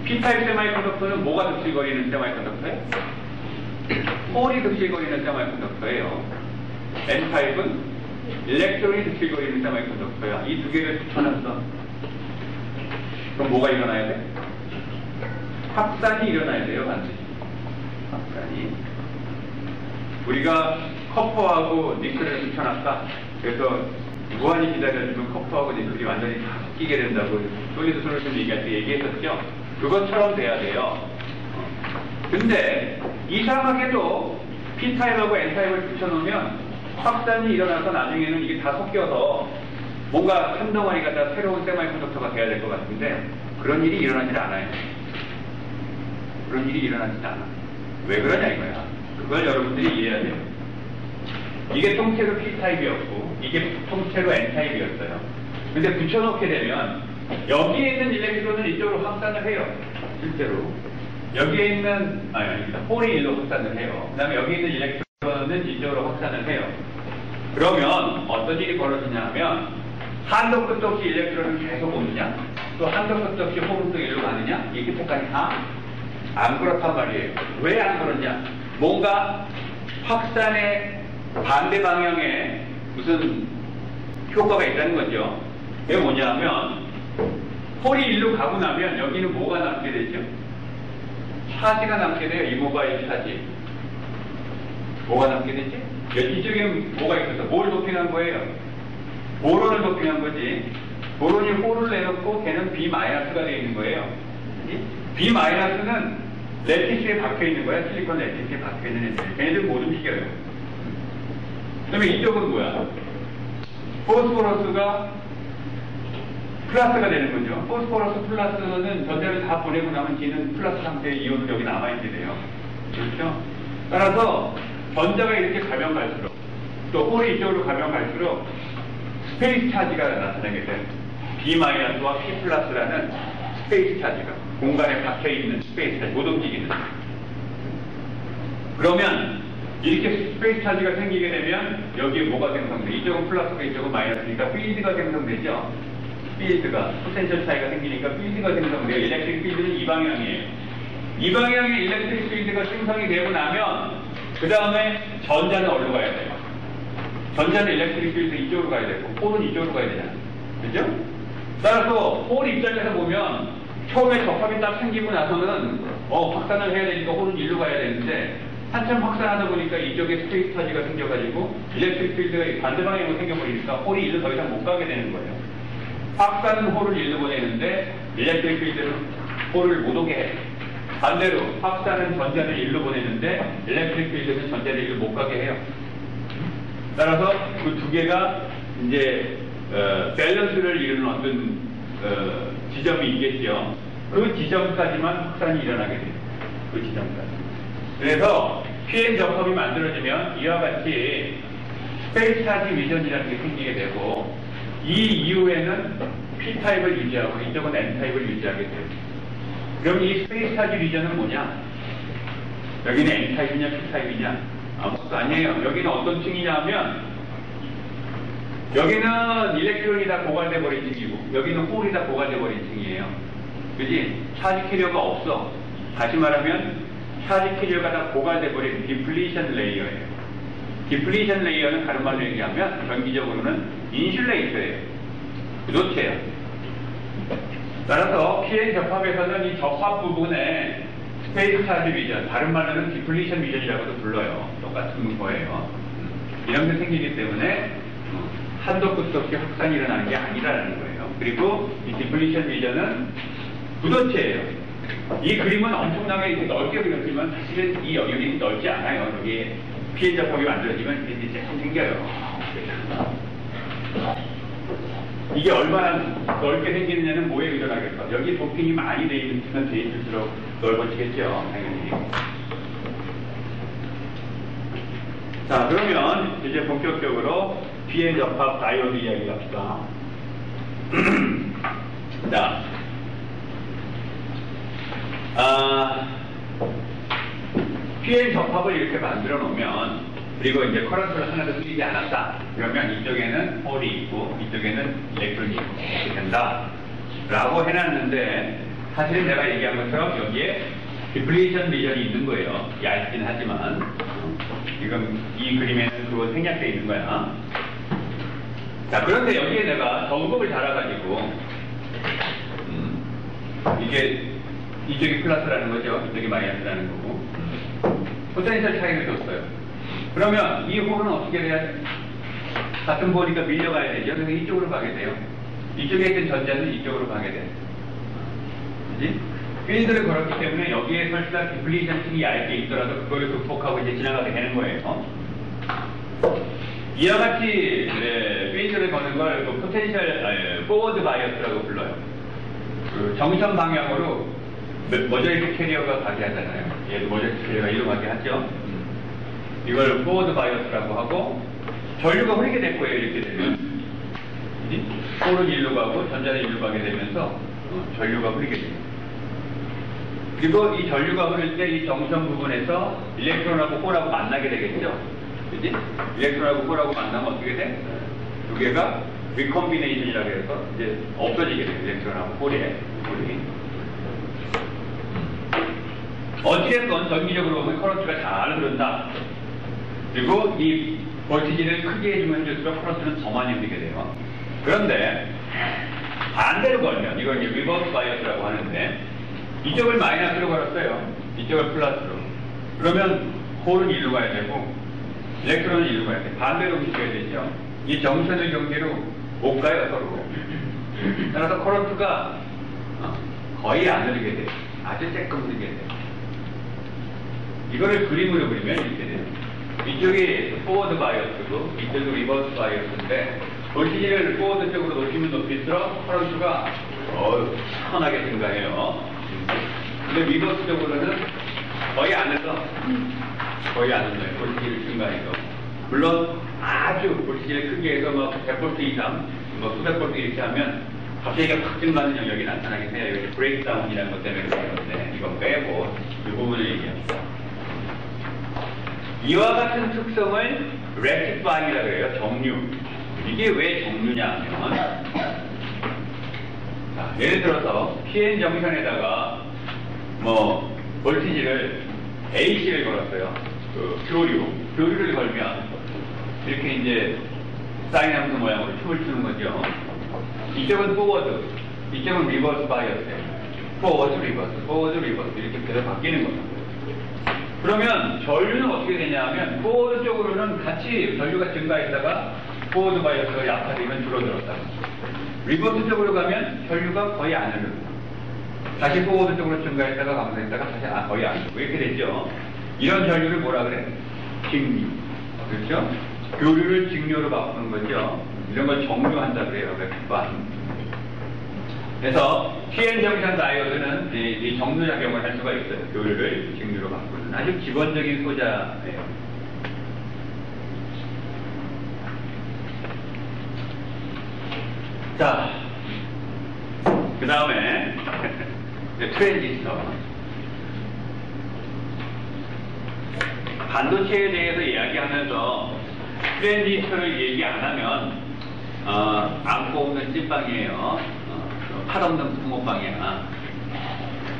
P타입 세마이컨덕터는 뭐가 득실거리는 세마이컨덕터예요? 홀이 득실거리는 세마이컨덕터예요. N타입은 일렉트론이 득실거리는 세마이컨덕터야. 이 두 개를 붙여놨어. 그럼 뭐가 일어나야 돼? 확산이 일어나야 돼요, 반드시. 확산이. 우리가 커퍼하고 니켈을 붙여놨다. 그래서 무한히 기다려주면 커퍼하고 니켈이 완전히 다 섞이게 된다고 솔리드 솔루션 얘기할 때 얘기했었죠. 그것처럼 돼야 돼요. 근데 이상하게도 P타입하고 N타입을 붙여놓으면 확산이 일어나서 나중에는 이게 다 섞여서 뭔가 한 덩어리가 다 새로운 세마이컨덕터가 돼야 될 것 같은데 그런 일이 일어나질 않아요. 그런 일이 일어나질 않아. 왜 그러냐 이거야. 그걸 여러분들이 이해해야 돼요. 이게 통째로 P타입이었고 이게 통째로 N타입이었어요. 근데 붙여놓게 되면 여기에 있는 일렉트론은 이쪽으로 확산을 해요. 실제로. 여기에 있는 홀이 일로 확산을 해요. 그 다음에 여기 있는 일렉트론은 이쪽으로 확산을 해요. 그러면 어떤 일이 벌어지냐 하면 한도 끝도 없이 일렉트론은 계속 오느냐 또 한도 끝도 없이 홀은 또 일로 가느냐 이 끝에까지 다 안 그렇단 말이에요. 왜 안 그러냐? 뭔가 확산의 반대 방향에 무슨 효과가 있다는 거죠. 이게 뭐냐 하면 홀이 일로 가고 나면 여기는 뭐가 남게 되죠? 차지가 남게 돼요. 이모바일 차지. 뭐가 남게 되지? 이쪽에 뭐가 있어서 뭘 도핑한 거예요? 보론을 도핑한 거지. 보론이 홀을 내놓고 걔는 B-가 되어 있는 거예요. B-는 레티스에 박혀 있는 거야. 실리콘 레티스에 박혀 있는 애들. 걔네들 못 움직여요. 그 다음에 이쪽은 뭐야? 포스포러스가 플러스가 되는 거죠. 포스포러스 플러스는 전자를 다 보내고 나면 뒤는 플러스 상태의 이온이 여기 남아있게 돼요. 그렇죠? 따라서 전자가 이렇게 가면 갈수록 또 홀이 이쪽으로 가면 갈수록 스페이스 차지가 나타나게 돼요. B-와 P+라는 스페이스 차지가 공간에 박혀있는 스페이스 차지, 못 움직이는. 그러면 이렇게 스페이스 차지가 생기게 되면 여기에 뭐가 생성돼? 이쪽은 플러스고 이쪽은 마이너스니까 필드가 생성되죠. 필드가 포텐셜 차이가 생기니까 필드가 생성돼요. 일렉트릭 필드는 이 방향이에요. 이 방향의 일렉트릭 필드가 생성이 되고 나면 그 다음에 전자는 어디로 가야 돼요? 전자는 일렉트릭 필드 이쪽으로 가야 되고 홀은 이쪽으로 가야 되잖아요. 그죠? 따라서 홀 입장에서 보면 처음에 접합이 딱 생기고 나서는 확산을 해야 되니까 홀은 일로 가야 되는데 한참 확산하다 보니까 이쪽에 스페이스 차지가 생겨가지고 일렉트릭 필드가 반대 방향으로 생겨버리니까 홀이 일로 더 이상 못 가게 되는 거예요. 확산은 홀을 일로 보내는데 일렉트릭 필드는 홀을 못 오게 해요. 반대로 확산은 전자를 일로 보내는데 일렉트릭 필드는 전자를 일로 못 가게 해요. 따라서 그 두 개가 이제 밸런스를 이루는 어떤 지점이 있겠죠. 그 지점까지만 확산이 일어나게 돼요. 그 지점까지. 그래서 PN 접합이 만들어지면 이와 같이 스페이스 차지 위전이라는 게 생기게 되고 이 이후에는 P타입을 유지하고 이쪽은 N타입을 유지하게 돼요. 그럼 이 스페이스 차지 리전은 뭐냐? 여기는 N타입이냐 P타입이냐? 아무것도 아니에요. 여기는 어떤 층이냐 하면 여기는 일렉트론이 다 고갈돼 버린 층이고 여기는 홀이 다 고갈돼 버린 층이에요. 그지? 차지 캐리어가 없어. 다시 말하면 차지 캐리어가 다 고갈돼 버린 디플리션 레이어예요. 디플리션 레이어는 다른 말로 얘기하면 정기적으로는 인슐레이터예요. 구도체예요. 따라서 PN 접합에서는 이 접합 부분에 스페이스 차지 위전, 다른 말로는 디플리션 위전이라고도 불러요. 똑같은 거예요. 이런 게 생기기 때문에 한도 끝도 없이 확산이 일어나는 게 아니라는 거예요. 그리고 이 디플리션 위전은 구도체예요. 이 그림은 엄청나게 이렇게 넓게 그렸지만 사실은 이 영역이 넓지 않아요. 여기에 PN 접합이 만들어지면 이게 조금 생겨요. 이게 얼마나 넓게 생기느냐는 뭐에 의존하겠어? 여기 도핑이 많이 돼 있으면 돼 있을수록 넓어지겠죠, 당연히. 자, 그러면 이제 본격적으로 PN 접합 다이오드 이야기 갑시다. 자, PN 접합을 이렇게 만들어 놓으면, 그리고 이제 커런트를 하나도 쓰이지 않았다. 그러면 이쪽에는 홀이 있고, 이쪽에는 일렉트론이 있고, 이렇게 된다. 라고 해놨는데, 사실은 내가 얘기한 것처럼 여기에 디플레이션 리전이 있는 거예요. 얇긴 하지만. 지금 이 그림에는 그거 생략되어 있는 거야. 자, 그런데 여기에 내가 점검을 달아가지고, 이게, 이쪽이 플러스라는 거죠. 이쪽이 마이너스라는 거고. 포텐셜 차이를 줬어요. 그러면 이 홀은 어떻게 돼야 돼? 같은 보니까 밀려가야 되죠. 그래서 이쪽으로 가게 돼요. 이쪽에 있던 전자는 이쪽으로 가게 돼. 그지? 필드를 걸었기 때문에 여기에 설사 디플레이션 층이 얇게 있더라도 그걸 극복하고 이제 지나가게 되는 거예요. 이와 같이 필드를 거는 걸 포텐셜 포워드 바이어스라고 불러요. 그 정션 방향으로 머저리티 캐리어가 가게 하잖아요. 얘도 머저리티 캐리어가 이리로 가게 하죠. 이걸 포워드 바이어스라고 하고, 전류가 흐르게 될 거예요, 이렇게 되면. 홀은 일로 가고 전자는 일로 가게 되면서 전류가 흐르게 돼요. 그리고 이 전류가 흐를 때 이 정션 부분에서 일렉트론하고 홀하고 만나게 되겠죠. 그지? 일렉트론하고 홀하고 만나면 어떻게 돼? 두 개가 리컴비네이션이라고 해서 이제 없어지게 돼요. 일렉트론하고 홀이. 어찌됐건 전기적으로 보면 커런트가 잘 흐른다. 그리고 이 볼티지를 크게 해주면 해줄수록 커런트는 더 많이 흐르게 돼요. 그런데 반대로 걸면 이걸 이제 리버스 바이어스라고 하는데, 이쪽을 마이너스로 걸었어요. 이쪽을 플러스로. 그러면 홀은 일로 가야 되고 일렉트론은 일로 가야 돼. 반대로 움직여야 되죠. 이 정선을 경계로 못 가요, 서로. 따라서 커런트가 거의 안 흐르게 돼요. 아주 조금 흐르게 돼요. 이거를 그림으로 그리면 이렇게 돼요. 이쪽이 포워드 바이어스고 이쪽이 리버스 바이어스인데, 볼티지를 포워드 쪽으로 높이면 높일수록 커런트가 시원하게 증가해요. 근데 리버스 쪽으로는 거의 안 해서 볼티지를 증가해서. 물론 아주 볼티지를 크게 해서 뭐 100V 이상, 뭐 수백 볼트 이렇게 하면 갑자기 확 증가하는 영역이 나타나긴 해요. 이거 브레이크다운이라는 것 때문에 그러는데, 이거 빼고 이 부분을 얘기합니다. 이와 같은 특성을 레티파이라고 해요. 정류. 이게 왜 정류냐 하면, 자, 예를 들어서 PN 정션에다가 뭐 볼티지를 AC를 걸었어요. 그 교류를 걸면 이렇게 이제 사인 함수 모양으로 춤을 추는 거죠. 이쪽은 포워드, 이쪽은 리버스 바이어스예요. 포워드 리버스 이렇게 계속 바뀌는 거예요. 그러면 전류는 어떻게 되냐 하면, 포워드 쪽으로는 같이 전류가 증가했다가 포워드 바이어스가 약화되면 줄어들었다. 리버스 쪽으로 가면 전류가 거의 안 흐르고, 다시 포워드 쪽으로 증가했다가 감소했다가 다시 거의 안 흐르고, 이렇게 되죠. 이런 전류를 뭐라 그래? 직류. 그렇죠? 교류를 직류로 바꾸는 거죠. 이런 걸 정류한다 그래요. 백반. 그래서 PN 정션 다이오드는 이 정류작용을 할 수가 있어요. 교류를 직류로 바꾸는 아주 기본적인 소자예요. 자, 그 다음에 트랜지스터. 반도체에 대해서 이야기하면서 트랜지스터를 얘기 안 하면 안고 없는 찐빵이에요. 팔 없는 붕어빵이야.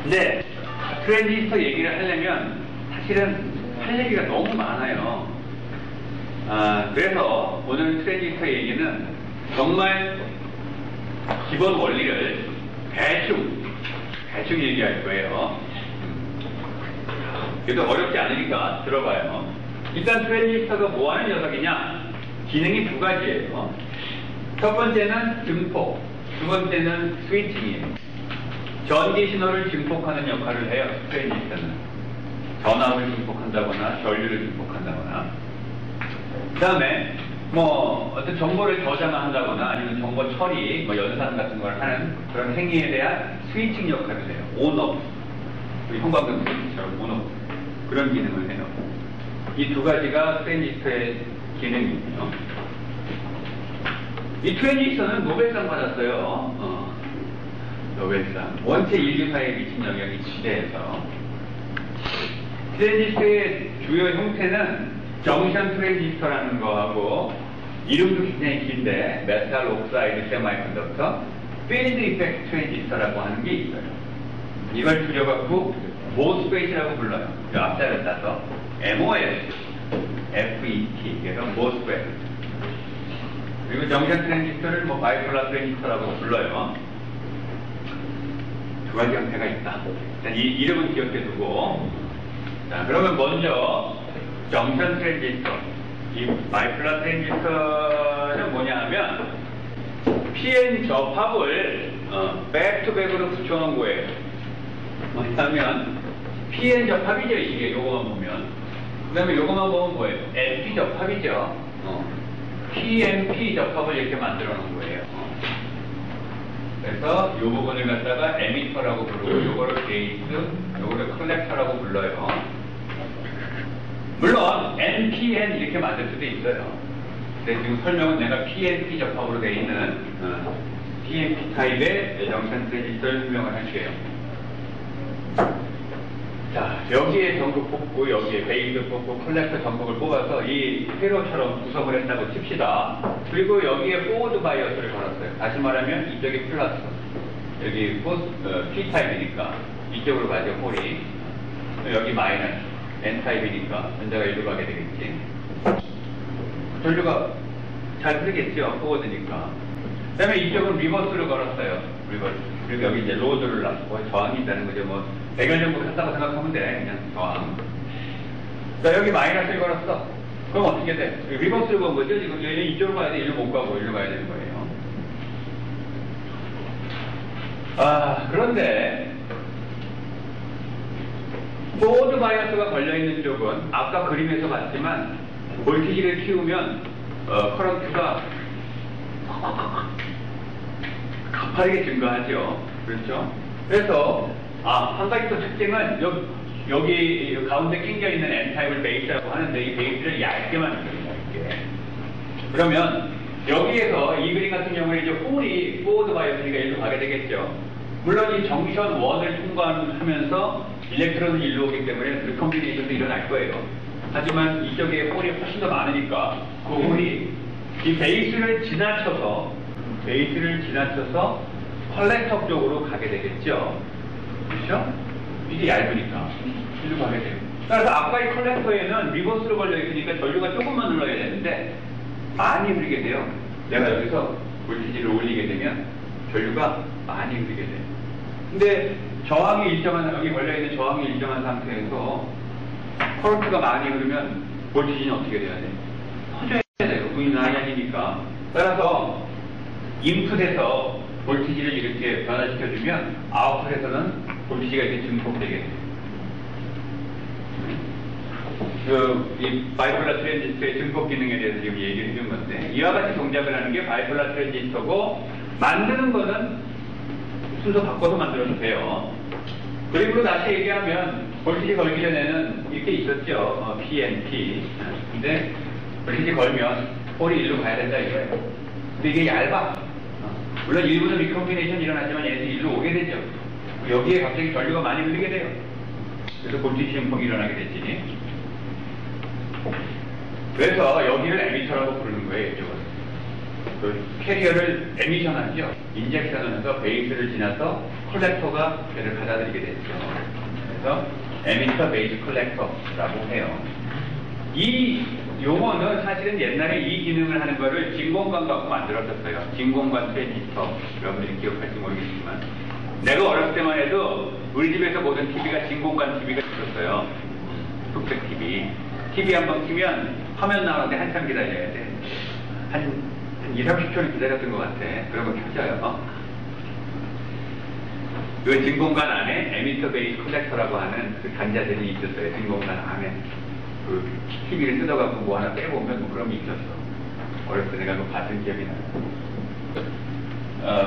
근데 트랜지스터 얘기를 하려면 사실은 할 얘기가 너무 많아요. 그래서 오늘 트랜지스터 얘기는 정말 기본 원리를 대충 얘기할 거예요. 그래도 어렵지 않으니까 들어봐요. 일단 트랜지스터가 뭐 하는 녀석이냐? 기능이 두 가지예요. 첫 번째는 증폭, 두 번째는 스위칭이에요. 전기 신호를 증폭하는 역할을 해요, 트랜지스터는. 전압을 증폭한다거나 전류를 증폭한다거나. 그 다음에 뭐 어떤 정보를 저장을 한다거나 아니면 정보 처리, 뭐 연산 같은 걸 하는 그런 행위에 대한 스위칭 역할을 해요. 온오프, 형광등 스위치처럼 온오프 그런 기능을 해요. 이 두 가지가 트랜지스터의 기능이고요. 이 트랜지스터는 노벨상 받았어요. 노벨상. 원체 인류사에 미친 영향이 지대해서. 트랜지스터의 주요 형태는 정션 트랜지스터라는 거하고 이름도 굉장히 긴데 메탈 옥사이드 세마이컨덕터 필드 이펙트 트랜지스터라고 하는 게 있어요. 이걸 줄여갖고 모스페이트라고 불러요. 그 앞자를 따서 MOS, FET, 그래서 모스페이트. 그리고 정션 트랜지스터를 뭐 바이폴라 트랜지스터라고 불러요. 두 가지 형태가 있다. 일단 이 이름은 기억해 두고. 자, 그러면 먼저 정션 트랜지스터. 이 바이폴라 트랜지스터는 뭐냐 하면 PN 접합을 백투백으로 붙여놓은 거예요. 뭐냐면 PN 접합이죠. 이게 요거만 보면. 그 다음에 요거만 보면 뭐예요? NP 접합이죠. PNP 접합을 이렇게 만들어 놓은 거예요. 그래서 요 부분을 갖다가 에미터라고 부르고 요거를 베이스, 요거를 컬렉터라고 불러요. 물론 NPN 이렇게 만들 수도 있어요. 근데 지금 설명은 내가 PNP 접합으로 되어 있는 PNP 타입의 정션 트랜지스터를 설명을 할게요. 자, 여기에 전극 뽑고 여기에 베이스 뽑고 컬렉터 전극을 뽑아서 이 회로처럼 구성을 했다고 칩시다. 그리고 여기에 포워드 바이어스를 걸었어요. 다시 말하면 이쪽이 플러스, 여기 P타입이니까 이쪽으로 가죠, 홀이. 여기 마이너스, N타입이니까 전자가 일로 가게 되겠지. 전류가 잘 흐르겠죠, 포워드니까. 그 다음에 이쪽은 리버스를 걸었어요. 리버스. 그리고 여기 이제 로드를 놨고 저항이 있다는 거죠. 뭐 대결 정도 했다고 생각하면 돼. 그냥 저항. 자, 여기 마이너스를 걸었어. 그럼 어떻게 돼? 리버스를 건 거죠. 지금 얘는 이쪽으로 가야 돼. 일로 못 가고 일로 가야 되는 거예요. 아, 그런데 포워드 바이어스가 걸려있는 쪽은 아까 그림에서 봤지만 볼티지를 키우면 커런트가 가파르게 증가하죠. 그렇죠? 그래서 한 가지 또 특징은 여기 가운데 낑겨있는 N타입을 베이스라고 하는데 이 베이스를 얇게 만듭니다. 이렇게. 그러면 여기에서 이 그림 같은 경우에 이제 홀이 포워드 바이어스니까 일로 가게 되겠죠. 물론 이 정션 1을 통과하면서 일렉트론은 일로 오기 때문에 리컴비네이션도 일어날 거예요. 하지만 이쪽에 홀이 훨씬 더 많으니까 그 홀이 이 베이스를 지나쳐서 컬렉터 쪽으로 가게 되겠죠. 그렇죠? 이게 얇으니까 일로 가게 돼요. 따라서 아까 이 컬렉터에는 리버스로 걸려 있으니까 전류가 조금만 눌러야 되는데 많이 흐르게 돼요. 내가 여기서 볼티지를 올리게 되면 전류가 많이 흐르게 돼요. 근데 저항이 일정한, 여기 걸려있는 저항이 일정한 상태에서 커런트가 많이 흐르면 볼티지는 어떻게 돼야 돼? 커져야 돼요. V나이 아니니까. 따라서 인풋에서 볼티지를 이렇게 변화시켜주면 아웃풋에서는 볼티지가 이렇게 증폭되게 돼요. 이 바이폴라 트랜지스터의 증폭 기능에 대해서 지금 얘기를 해준 건데, 이와 같이 동작을 하는 게 바이폴라 트랜지스터고, 만드는 거는 순서 바꿔서 만들어도 돼요. 그리고 다시 얘기하면 볼티지 걸기 전에는 이렇게 있었죠. PNP. 근데 볼티지 걸면 홀이 일로 가야 된다 이거예요. 근데 이게 얇아. 물론 일부는 리컴비네이션 일어나지만 얘네들이 일로 오게 되죠. 여기에 갑자기 전류가 많이 흐르게 돼요. 그래서 볼티지 증폭이 일어나게 되지. 그래서 여기를 에미터라고 부르는 거예요. 이쪽은. 그 캐리어를 에미션하죠. 인젝션을 해서 베이스를 지나서 컬렉터가 걔를 받아들이게 됐죠. 그래서 에미터 베이스 컬렉터라고 해요. 이 용어는 사실은 옛날에 이 기능을 하는 거를 진공관 갖고 만들었었어요. 진공관 트랜지스터. 여러분들이 기억할지 모르겠지만. 내가 어렸을 때만 해도 우리 집에서 보던 TV가 진공관 TV가 있었어요. 흑백 TV. TV 한번 키면 화면 나오는데 한참 기다려야 돼. 한 2, 30초를 기다렸던 것 같아. 그러면 켜져요. 그 진공관 안에 에미터 베이스 컬렉터라고 하는 그 단자들이 있었어요. 진공관 안에. 그 TV를 뜯어갖고 뭐 하나 빼보면 뭐 그런 게 있었어. 어렸을 때 내가 그거 봤던 기억이 나요.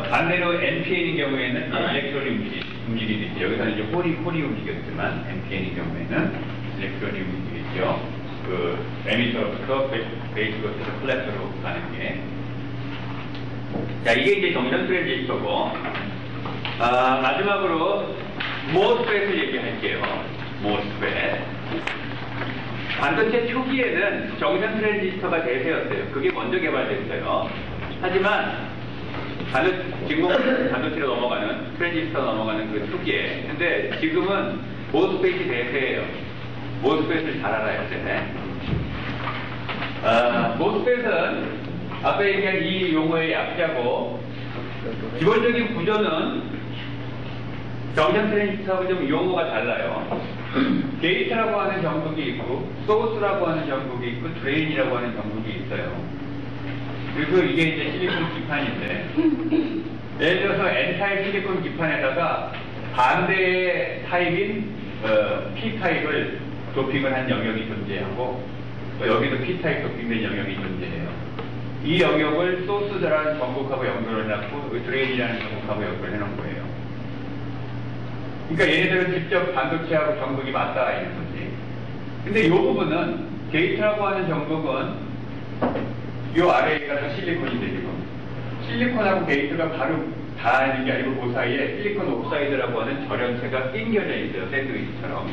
반대로 NPN인 경우에는 일렉트론이 움직이듯이, 여기서는 이제 홀이 움직였지만, NPN인 경우에는 일렉트론이 움직이죠. 그, 에미터로부터 베이스로부터 콜렉터로 가는 게. 자, 이게 이제 정전 트랜지스터고, 마지막으로, 모스펫을 얘기할게요. 모스펫. 반도체 초기에는 정전 트랜지스터가 대세였어요. 그게 먼저 개발됐어요. 하지만, 지금 반도체로 넘어가는, 트랜지스터 넘어가는 그 초기에. 근데 지금은 모스펫이 대세예요. 모스펫을 잘 알아야 돼. 모스펫은 앞에 얘기한 이 용어의 약자고, 기본적인 구조는 정전 트랜지스터하고 좀 용어가 달라요. 게이트라고 하는 전극이 있고, 소스라고 하는 전극이 있고, 드레인이라고 하는 전극이 있어요. 그리고 이게 이제 실리콘 기판인데, 예를 들어서 N타입 실리콘 기판에다가 반대의 타입인 P타입을 도핑을 한 영역이 존재하고, 또 여기도 P타입 도핑된 영역이 존재해요. 이 영역을 소스라는 전극하고 연결을 해놨고, 드레인이라는 전극하고 연결을 해놓은 거예요. 그러니까 얘네들은 직접 반도체하고 전극이 맞닿아 있는 거지. 근데 이 부분은, 게이트라고 하는 전극은 이 아래가 다 실리콘인데 지금 실리콘하고 게이트가 바로 닿는 게 아니고 그 사이에 실리콘 옥사이드라고 하는 절연체가 낑겨져 있어요. 샌드위치처럼.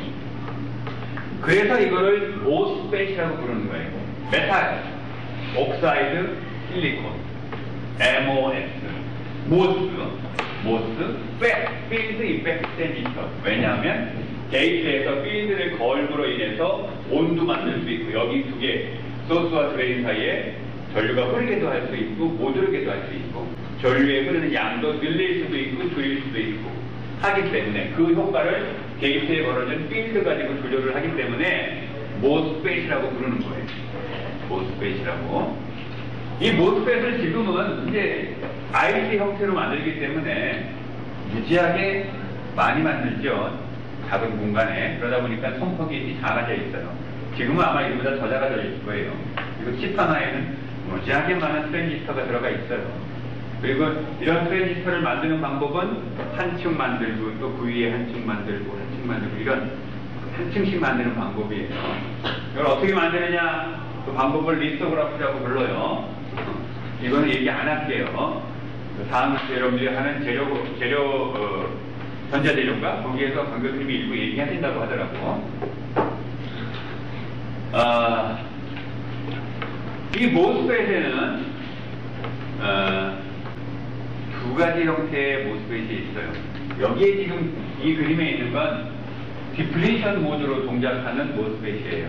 그래서 이거를 모스펫이라고 부르는 거예요. 메탈, 옥사이드, 실리콘, MOS, 모스, 필드 이펙트 트랜지스터. 왜냐하면 게이트에서 필드를 걸음으로 인해서 온도 만들 수 있고, 여기 두 개 소스와 드레인 사이에 전류가 흐르게도 할 수 있고 못 흐르게도 할 수 있고, 전류에 흐르는 양도 늘릴 수도 있고 줄일 수도 있고 하기 때문에, 그 효과를 게이트에 걸어진 필드 가지고 조절을 하기 때문에 모스펫이라고 부르는 거예요. 모스펫이라고. 이 모스펫을 지금은 이제 IC 형태로 만들기 때문에 무지하게 많이 만들죠. 작은 공간에. 그러다 보니까 손폭이 작아져 있어요. 지금은 아마 이거보다 더 작아져 있을 거예요. 그리고 칩 하나에는 무지하게 많은 트랜지스터가 들어가 있어요. 그리고 이런 트랜지스터를 만드는 방법은 한 층 만들고, 또 그 위에 한 층 만들고, 한 층 만들고, 이런 한 층씩 만드는 방법이에요. 이걸 어떻게 만드느냐, 그 방법을 리소그라프라고 불러요. 이거는 얘기 안 할게요. 다음 여러분들이 하는 전자재료인가? 거기에서 강교수님이 일부 얘기하신다고 하더라고. 이 모스펫에는 두 가지 형태의 모스펫이 있어요. 여기에 지금 이 그림에 있는 건 디플레이션 모드로 동작하는 모스펫이에요.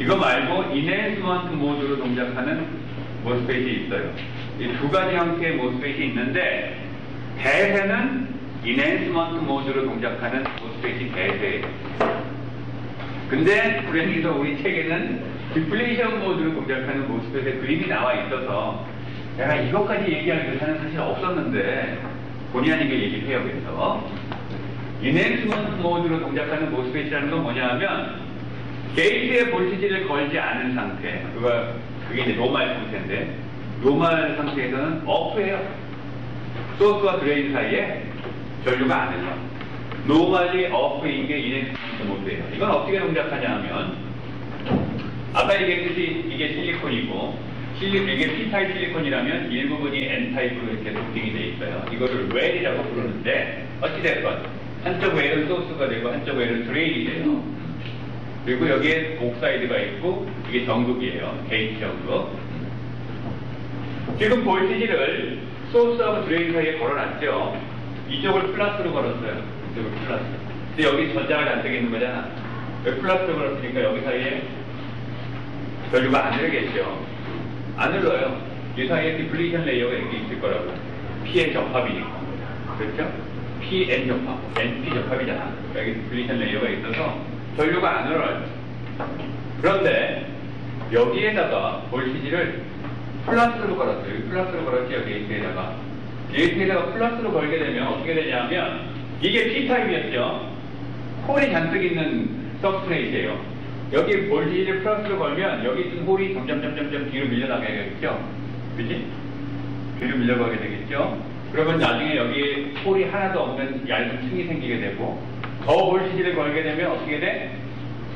이거 말고 인핸스먼트 모드로 동작하는 모스펫이 있어요. 이 두 가지 형태의 모스펫이 있는데, 대세는 인핸스먼트 모드로 동작하는 모스펫이 대세예요. 근데 그래서 우리 책에는 디플레이션 모드로 동작하는 모스펫의 그림이 나와 있어서 내가 이것까지 얘기할 의사는 사실 없었는데 본의 아니게 얘기를 해요. 그래서 인핸스먼트 모드로 동작하는 모스펫이라는 건 뭐냐 하면, 게이트에 볼티지를 걸지 않은 상태, 그게 이제 노멀 상태인데, 노멀 상태에서는 어프예요. 소스와 드레인 사이에 전류가 안 흘러. 노멀리 어프인 게 인핸스먼트 모드예요. 이건 어떻게 동작하냐 하면, 아까 얘기했듯이 이게 실리콘이고, 이게 P타입 실리콘이라면 일부분이 N타입으로 이렇게 도핑이 돼 있어요. 이거를 웰이라고 부르는데, 어찌됐건 한쪽 웰은 소스가 되고 한쪽 웰은 드레인이 돼요. 그리고 여기에 옥사이드가 있고, 이게 전극이에요. 게이트 전극. 지금 볼티지를 소스하고 드레인 사이에 걸어놨죠. 이쪽을 플러스로 걸었어요. 이쪽을 플러스. 근데 여기 전자가 잔뜩 있는 거잖아. 여기 플러스로 걸었으니까 여기 사이에 전류가 안 흐르겠죠. 안 흘러요. 이 사이에 디플레이션 레이어가 이렇게 있을 거라고. P의 접합이니까. 그렇죠? PN 접합, NP 접합이잖아. 여기 디플레이션 레이어가 있어서 전류가 안 흘러요. 그런데 여기에다가 볼티지를 플러스로 걸었어요. 여기 플러스로 걸었지, 여기 게이트에다가. 게이트에다가 플러스로 걸게 되면 어떻게 되냐면, 이게 P타입이었죠. 콜이 잔뜩 있는 서브스트레이트예요. 여기 볼티지를 플러스로 걸면 여기 있던 홀이 점점 뒤로 밀려나가게 되겠죠? 그지? 뒤로 밀려가게 되겠죠? 그러면 나중에 여기 홀이 하나도 없는 얇은 층이 생기게 되고, 더 볼티지를 걸게 되면 어떻게 돼?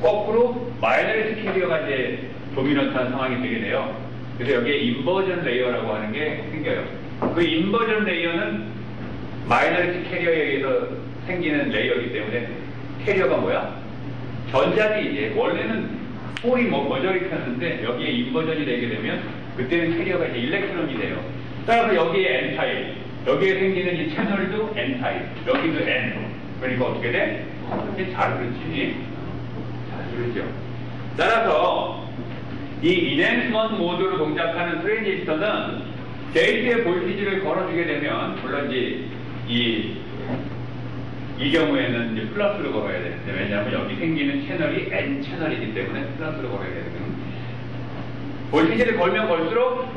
거꾸로 마이너리티 캐리어가 이제 도미넌트한 상황이 되게 돼요. 그래서 여기에 인버전 레이어라고 하는 게 생겨요. 그 인버전 레이어는 마이너리티 캐리어에 의해서 생기는 레이어이기 때문에, 캐리어가 뭐야? 전자지. 이제 원래는 홀이 머저리티였는데 여기에 인버전이 되게 되면 그때는 캐리어가 이제 일렉트론이 돼요. 따라서 여기에 N타입, 여기에 생기는 이 채널도 N타입, 여기도 N. 그러니까 어떻게 돼? 이렇게 잘 그렇지. 잘 그렇죠. 따라서 이 인핸스먼트 모드로 동작하는 트랜지스터는 게이트에 볼티지를 걸어주게 되면, 물론 이제 이 경우에는 이제 플러스로 걸어야 되는데, 왜냐하면 여기 생기는 채널이 N 채널이기 때문에 플러스로 걸어야 되거든요. 볼티지를 걸면 걸수록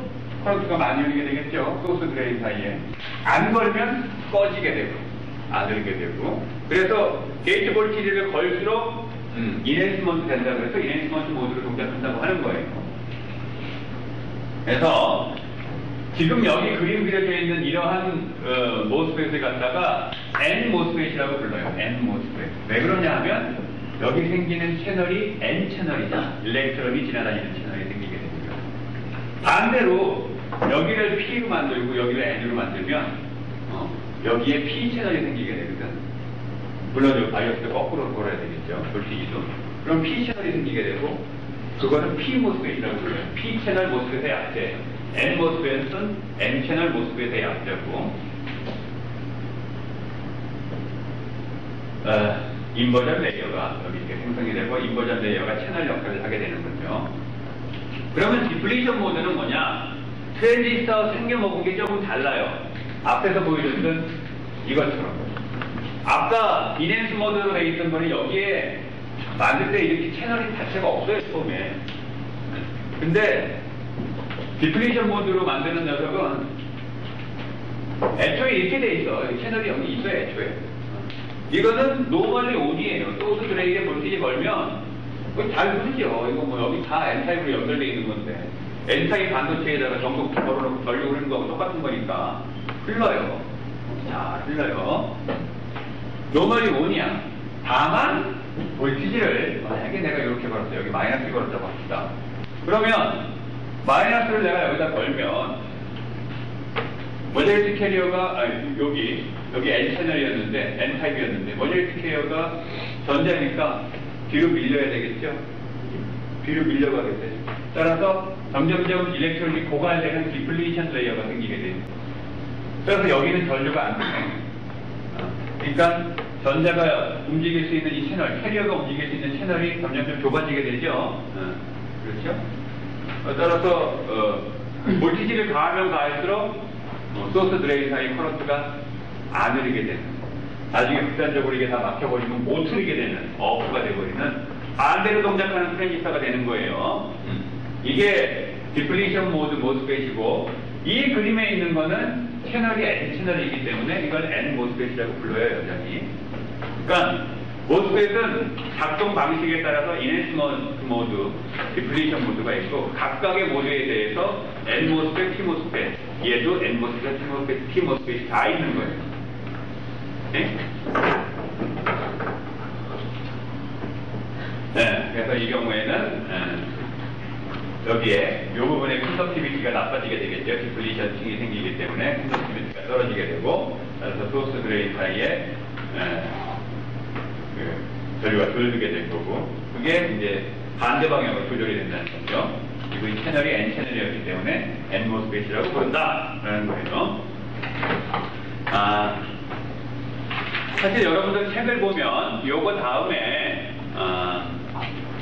커런트가 많이 흐르게 되겠죠. 소스 드레인 사이에. 안 걸면 꺼지게 되고, 안 흐르게 되고. 그래서 게이트 볼티지를 걸수록 인핸스먼트 된다고 해서 인핸스먼트 모드로 동작한다고 하는 거예요. 그래서 지금 여기 그림 그려져 있는 이러한 모스펫을 갖다가 N 모스펫이라고 불러요. N 모스펫. 왜 그러냐 하면 여기 생기는 채널이 N 채널이다. 일렉트론이 지나다니는 채널이 생기게 됩니다. 반대로 여기를 P로 만들고 여기를 N으로 만들면 여기에 P 채널이 생기게 되거든. 물론 바이오스도 거꾸로 돌아야 되겠죠. 볼티지도. 그럼 P 채널이 생기게 되고, 그거는 P 모스펫이라고 불러요. P 채널 모스펫의 약재. N 모스펫은 N 채널 모스펫의 약재고, 인버전 레이어가 여기 이렇게 생성이 되고, 인버전 레이어가 채널 역할을 하게 되는 거죠. 그러면 디플리션 모드는 뭐냐? 트랜지스터 생겨먹은 게 조금 달라요. 앞에서 보여줬던 이것처럼. 아까 인핸스 모드로 되어 있던 거는 여기에 만들 때 이렇게 채널이 자체가 없어요, 처음에. 근데 디플리션 모드로 만드는 녀석은 애초에 이렇게 돼 있어. 채널이 여기 있어요, 애초에. 이거는 노멀리 온이에요. 소스 드레인에 볼티지 걸면 잘 흐르죠. 이거 뭐 여기 다 N타입으로 연결되어 있는 건데, N타입 반도체에다가 전극 걸어놓고 전류 흐르는 거하고 똑같은 거니까 흘러요. 자, 흘러요. 노멀이 온이야. 다만 볼티지를 만약에 내가 이렇게 걸었어. 여기 마이너스 걸었다고 합시다. 그러면 마이너스를 내가 여기다 걸면 모델티 캐리어가 여기 N 채널이었는데, N 타입이었는데, 모델티 캐리어가 전자니까 뒤로 밀려야 되겠죠. 뒤로 밀려가겠죠. 따라서 점점점 일렉트론이 고갈되는 디플리션 레이어가 생기게 됩니다. 그래서 여기는 전류가 안 되네. 그러니까 전자가 움직일 수 있는 이 채널, 캐리어가 움직일 수 있는 채널이 점점점 좁아지게 되죠. 그렇죠? 따라서 볼티지를 가하면 가할수록 소스 드레인 사이 커런트가 안 흐르게 되는, 나중에 극단적으로 이게 다 막혀버리면 못 흐르게 되는, 어프가 돼버리는 반대로 동작하는 트랜지스터가 되는 거예요. 이게 디플리션 모드 모스펫이고, 이 그림에 있는 거는 채널이 N 채널이기 때문에 이걸 N 모스펫이라고 불러요, 여전히. 그러니까 모스펫은 작동 방식에 따라서 인핸스먼트 모드, 디플리션 모드가 있고, 각각의 모드에 대해서 N 모스펫, P 모스펫, 얘도 N 모스펫, T 모스펫, P 모스펫이 다 있는 거예요. 네? 네, 그래서 이 경우에는 여기에 이 부분의 컨덕티비티가 나빠지게 되겠죠. 디플리션 층이 생기기 때문에 컨덕티비티가 떨어지게 되고, 따라서 소스 드레인 사이에 전류가 줄어들게 될 거고, 그게 이제 반대 방향으로 조절이 된다는 거죠. 그리고 이 채널이 N 채널이었기 때문에 N 모스펫이라고 부른다라는 거예요. 사실 여러분들 책을 보면 요거 다음에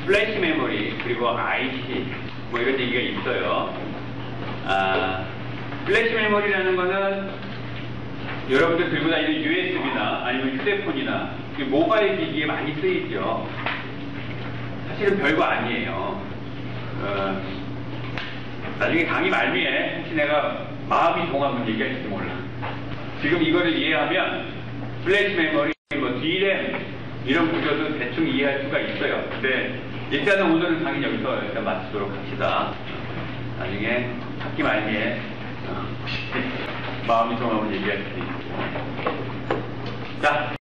플래시 메모리 그리고 IC 뭐 이런 얘기가 있어요. 플래시 메모리라는 거는 여러분들 들고 다니는 USB나 아니면 휴대폰이나 모바일 기기에 많이 쓰이죠. 사실은 별거 아니에요. 나중에 강의 말미에 혹시 내가 마음이 동하면 얘기할지 몰라. 지금 이거를 이해하면 플래시 메모리, 뭐 D램 이런 구조도 대충 이해할 수가 있어요. 근데 일단은 오늘은 강의 여기서 일단 마치도록 합시다. 나중에 학기 말기에 마음이 통하면 얘기할 수도 있고. 자.